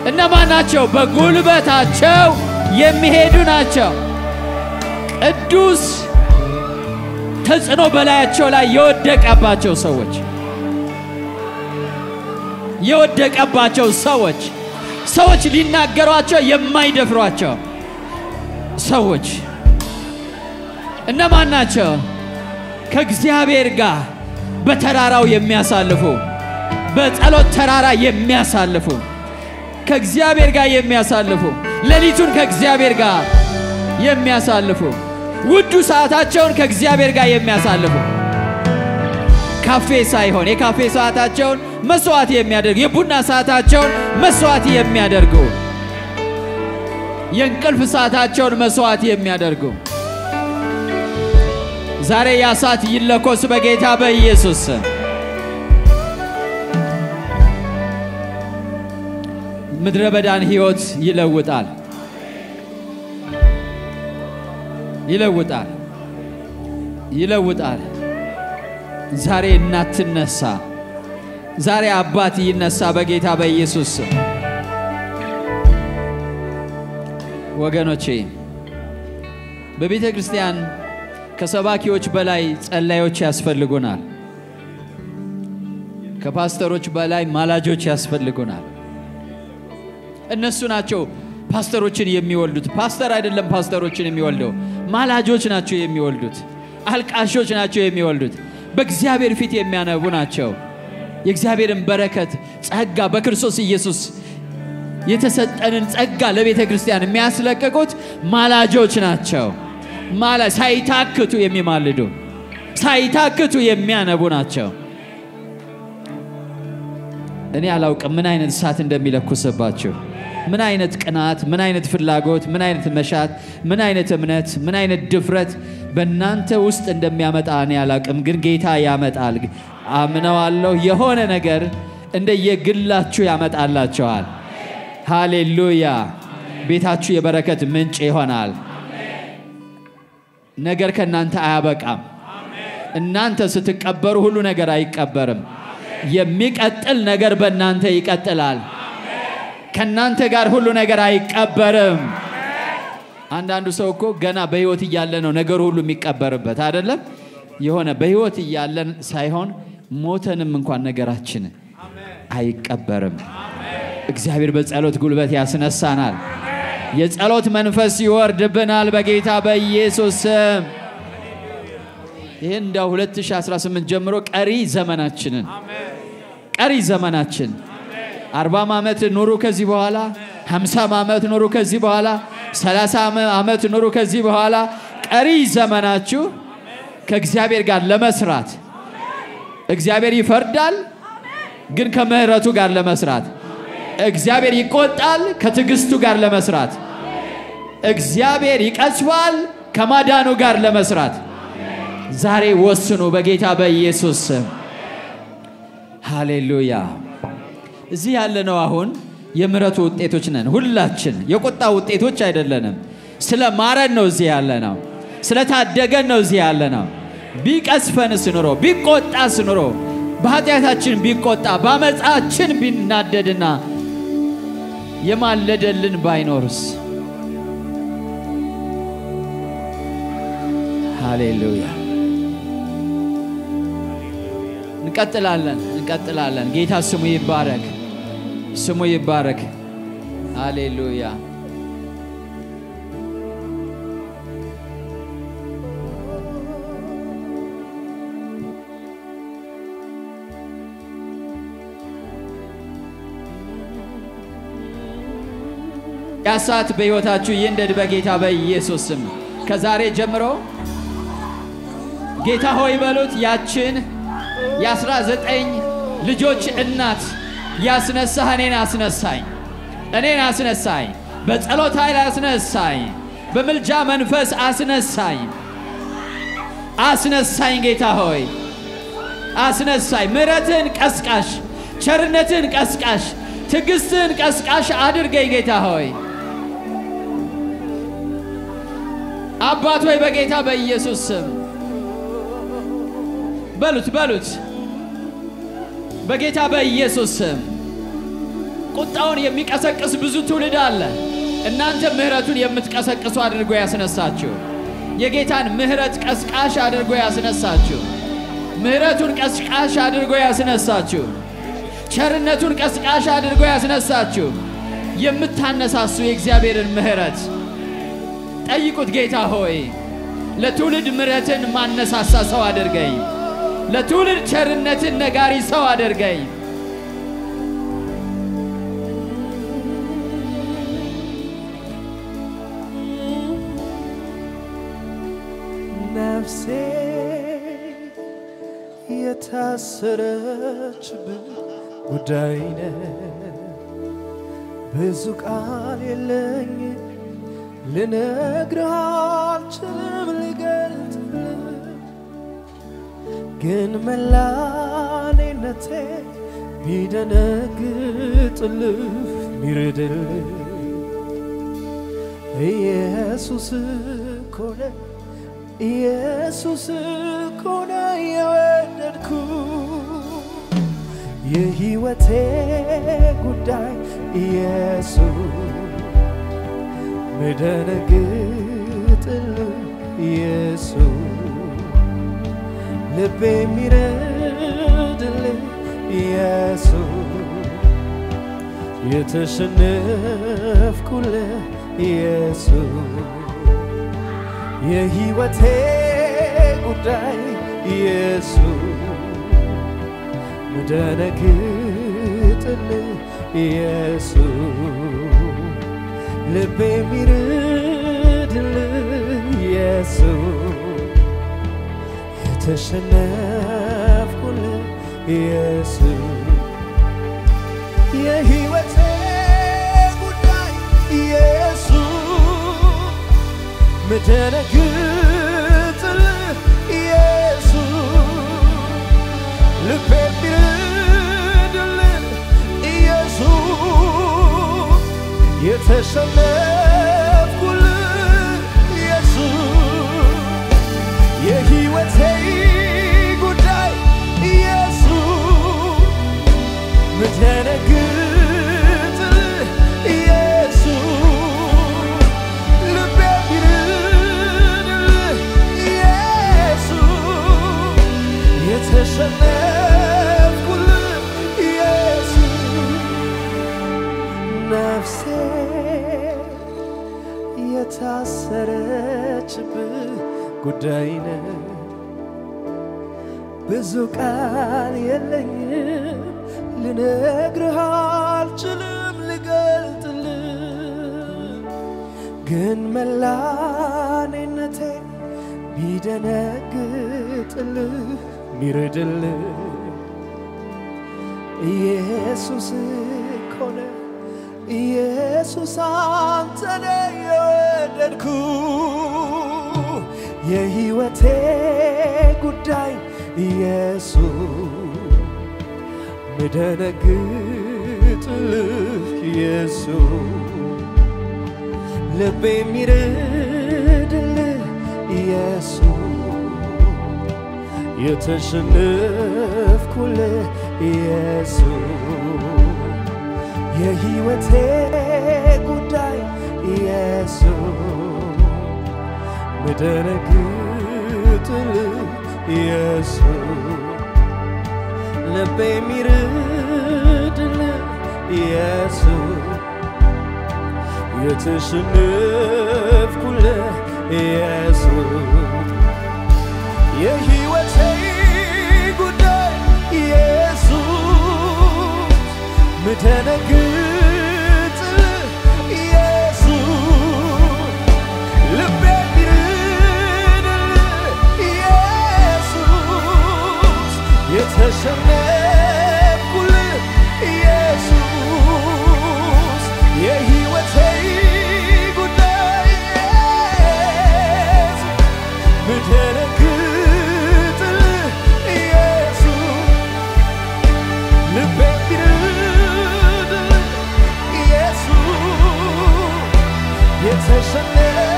እነማን ናቸው? በጉልበታቸው የሚሄዱ ናቸው። ቅዱስ ተጽዕኖ በላያቸው ላይ የወደቀባቸው ሰዎች ሰዎች ሊናገሯቸው የማይደፍሯቸው ሰዎች እነማን ናቸው? ከእግዚአብሔር ጋር በተራራው የሚያሳልፉ በጸሎት ተራራ የሚያሳልፉ ከእግዚአብሔር ጋር የሚያሳልፉ ሌሊቱን ከእግዚአብሔር ጋር የሚያሳልፉ ውዱ ሰዓታቸውን ከእግዚአብሔር ጋር የሚያሳልፉ ካፌ ሳይሆን የካፌ ሰዓታቸውን መስዋዕት የሚያደርጉ የቡና ሰዓታቸውን መስዋዕት የሚያደርጉ የእንቅልፍ ሰዓታቸውን መስዋዕት የሚያደርጉ ዛሬ ያ ሰዓት ይለኮስ በጌታ በኢየሱስ ምድረ በዳን ሕይወት ይለውጣል ይለውጣል ይለውጣል ዛሬ እናት ትነሳ ዛሬ አባት ይነሳ በጌታ በኢየሱስ ወገኖቼ በቤተ ክርስቲያን ከሰባኪዎች በላይ ጸላዮች ያስፈልጉናል ከፓስተሮች በላይ ማላጆች ያስፈልጉናል እነሱ ናቸው ፓስተሮችን የሚወልዱት ፓስተር አይደለም ፓስተሮችን የሚወልደው ማላጆች ናቸው የሚወልዱት አልቃሾች ናቸው የሚወልዱት በእግዚአብሔር ፊት የሚያነቡ ናቸው የእግዚአብሔርን በረከት ጸጋ በክርስቶስ ኢየሱስ የተሰጠንን ጸጋ ለቤተ ክርስቲያን የሚያስለቅቁት ማላጆች ናቸው ሳይታክቱ የሚማልዱ ሳይታክቱ የሚያነቡ ናቸው እኔ አላውቅም ምን አይነት እሳት እንደሚለኩስባችሁ ምን አይነት ቅናት ምን አይነት ፍላጎት ምን አይነት መሻት ምን አይነት እምነት ምን አይነት ድፍረት በእናንተ ውስጥ እንደሚያመጣ እኔ አላውቅም ግን ጌታ ያመጣል አምነዋለሁ የሆነ ነገር እንደየግላችሁ ያመጣላችኋል ሃሌሉያ ቤታችሁ የበረከት ምንጭ ይሆናል ነገር ከናንተ አያበቃም እናንተ ስትቀበሩ ሁሉ ነገር አይቀበርም የሚቀጥል ነገር በእናንተ ይቀጥላል ከናንተ ጋር ሁሉ ነገር አይቀበርም አንዳንዱ ሰው እኮ ገና በህይወት እያለ ነው ነገር ሁሉ የሚቀበርበት አይደለም የሆነ በህይወት እያለን ሳይሆን ሞተንም እንኳን ነገራችን አይቀበርም እግዚአብሔር በጸሎት ጉልበት ያስነሳናል የጸሎት መንፈስ ይወርድብናል በጌታ በኢየሱስ ስም ይሄን እንደ 2018 ጀምሮ ቀሪ ዘመናችን 40 ዓመት ኑሩ ከዚህ በኋላ 50 ዓመት ኑሩ ከዚህ በኋላ 30 ዓመት ኑሩ ከዚህ በኋላ ቀሪ ዘመናችሁ ከእግዚአብሔር ጋር ለመስራት እግዚአብሔር ይፈርዳል ግን ከምህረቱ ጋር ለመስራት እግዚአብሔር ይቆጣል ከትግስቱ ጋር ለመስራት እግዚአብሔር ይቀስባል ከማዳኑ ጋር ለመስራት ዛሬ ወስኑ በጌታ በኢየሱስ ስም ሃሌሉያ እዚህ ያለነው አሁን የምህረቱ ውጤቶች ነን ሁላችን የቁጣ ውጤቶች አይደለንም ስለማረን ነው እዚህ ያለነው ስለታደገን ነው እዚህ ያለነው ቢቀስፈንስ ኑሮ ቢቆጣስ ኑሮ በኃጢአታችን ቢቆጣ በአመጻችን ቢናደድና የማለደልን ባይኖርስ ሃሌሉያ እንቀጥላለን ጌታ ስሙ ይባረክ ሃሌሉያ ያሳት በሕይወታችሁ ይንደድ በጌታ በኢየሱስ ስም ከዛሬ ጀምሮ ጌታ ሆይ በሉት ያችን የ19 ልጆች እናት ያስነሳህ እኔን አስነሳኝ በጸሎት ኃይል አስነሳኝ በመልጃ መንፈስ አስነሳኝ ጌታ ሆይ አስነሳኝ ምሕረትን ቀስቃሽ ቸርነትን ቀስቃሽ ትግስትን ቀስቃሽ አድርገኝ ጌታ ሆይ አባት ሆይ በጌታ በኢየሱስ ስም በሉት በጌታ በኢየሱስ ስም ቁጣውን የሚቀሰቅስ ብዙ ትውልድ አለ እናንተ ምህረቱን የምትቀሰቅሱ አድርጎ ያስነሳችሁ የጌታን ምህረት ቀስቃሽ አድርጎ ያስነሳችሁ ምህረቱን ቀስቃሽ አድርጎ ያስነሳችሁ ቸርነቱን ቀስቃሽ አድርጎ ያስነሳችሁ የምታነሳሱ የእግዚአብሔርን ምህረት ጠይቁት። ጌታ ሆይ ለትውልድ ምህረትን ማነሳሳ ሰው አድርገኝ፣ ለትውልድ ቸርነትን ነጋሪ ሰው አድርገኝ። ነፍሴ የታሰረችብህ ጉዳይ ነው። ብዙ ቃል የለኝ ልነግርህ አልችልም ልገልጥልህ፣ ግን መላኔነቴ ቢደነግጥልህ ቢርድልህ ኢየሱስ እኮ ነው ኢየሱስ እኮ ነው የወደድኩ የሕይወቴ ጉዳይ ኢየሱስ ምደነግጥልህ ኢየሱስ ልቤ የሚረድልህ ኢየሱስ የተሸነፍኩልህ ኢየሱስ የሕይወቴ ጉዳይ ኢየሱስ ምደነግጥልህ ኢየሱስ ልቤ የሚረድልህ ኢየሱስ የተሸነፍኩልህ ኢየሱስ የሕይወቴ ጉዳይ ኢየሱስ ምደነግጥልህ ኢየሱስ ልቤ የሚረድልህ ኢየሱስ የተሸነፍኩልህ ኢየሱስ የሕይወቴ ጉዳይ ኢየሱስ ምደነግጥልህ ኢየሱስ ልቤ የሚረድልህ ኢየሱስ የተሸነፍኩልህ ኢየሱስ ነፍሴ የታሰረችብህ ጉዳይ ነው። ብዙ ቃል የለኝም ልነግርህ አልችልም ልገልጥልህ፣ ግን መላኔነቴ ቢደነግጥልህ ቢርድልህ ኢየሱስ እኮ ነው ኢየሱስ አንተ ነህ የወደድኩ የሕይወቴ ጉዳይ ኢየሱስ ምደነግጥልህ ኢየሱስ ልቤ የሚረድልህ ኢየሱስ የተሸነፍኩልህ ኢየሱስ የሕይወቴ ጉዳይ ኢየሱስ ምደነግጥልህ ኢየሱስ ልቤ የሚረድልህ ኢየሱስ የተሸነፍኩልህ ኢየሱስ የሕይወቴ ጉዳይ ኢየሱስ ምደነግጥልህ ኢየሱስ ልቤ የሚረድልህ ኢየሱስ የተሸነፍኩልህ ኢየሱስ የሕይወቴ ጉዳይ ኢየሱስ ምደነግጥልህ ኢየሱስ ልቤ የሚረድልህ ኢየሱስ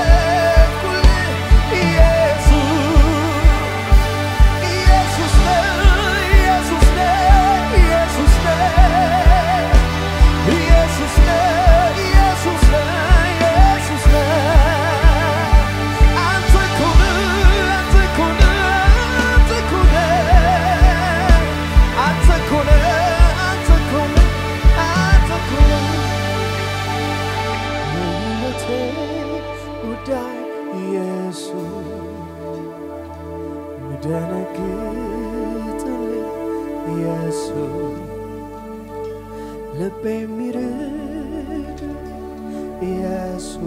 የተሸነፍኩልህ ኢየሱስ ኢየሱስ ነው ኢየሱስ ነው ኢየሱስ ልቤ የሚርድ ኢየሱስ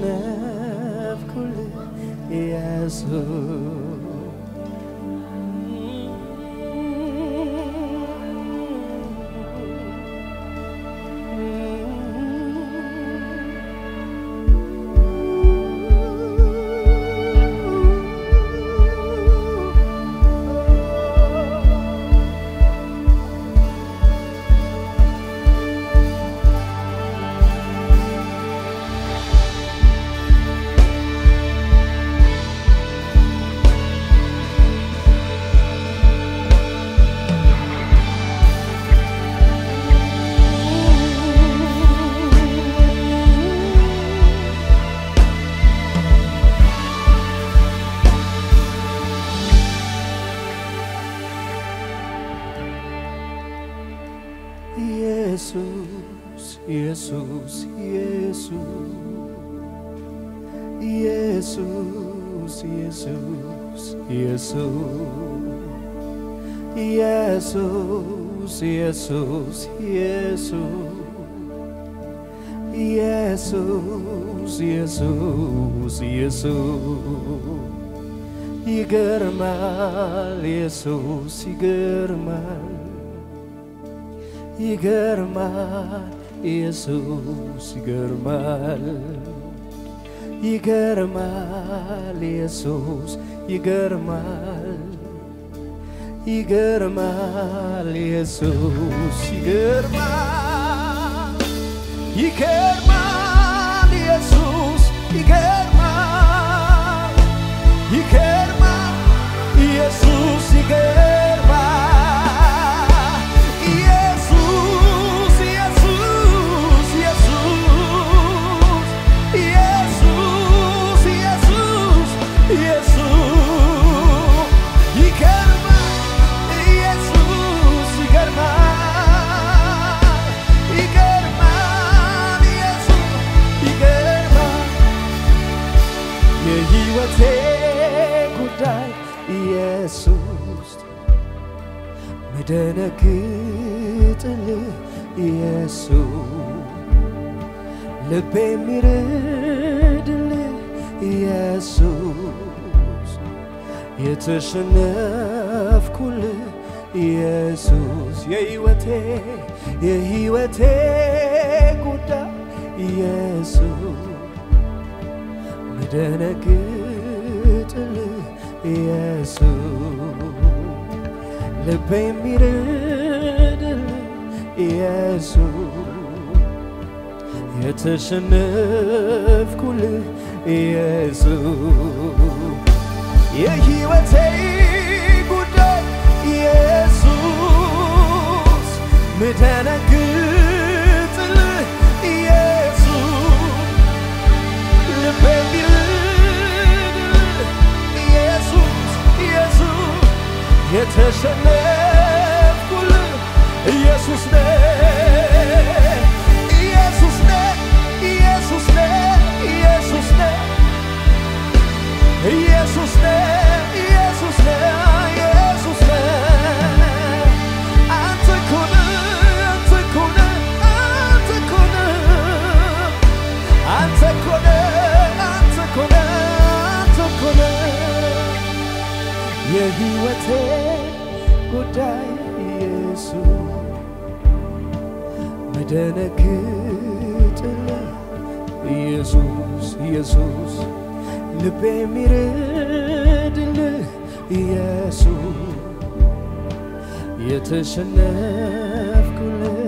የተሸነፍኩልህ ኢየሱስ ኢየሱስ ኢየሱስ ኢየሱስ ኢየሱስ ኢየሱስ ኢየሱስ ኢየሱስ ይገርማል ኢየሱስ ይገርማል ይገርማል ኢየሱስ ይገርማል ይገርማል ኢየሱስ ይገርማል ይገርማል ኢየሱስ ይገርማል ይገርማል ኢየሱስ ይገርማል ይገርማል ኢየሱስ ይገርማል ኢየሱስ መደነግጥልህ ኢየሱስ ልቤ የሚርድልህ ኢየሱስ የተሸነፍኩልህ ኢየሱስ የሕይወቴ ጉዳይ ኢየሱስ መደነግጥልህ ኢየሱስ ልቤ የሚርድልህ ኢየሱስ የተሸነፍኩልህ ኢየሱስ የሕይወቴ ጉዳይ ኢየሱስ ምደነግጥልህ ኢየሱስ ልቤ የተሸነፍኩልህ ኢየሱስ ኢየሱስ ኢየሱስ ኢየሱስ ኢየሱስ ኢየሱስ ኢየሱስ አንተ እኮ ነህ አንተ እኮ ነህ አንተ እኮ ነህ አንተ እኮ ነህ አንተ እኮ ነህ የሕይወቴ ጉዳይ ኢየሱስ መደነግጥልህ ኢየሱስ ልቤ የሚርድልህ ኢየሱስ የተሸነፍኩልህ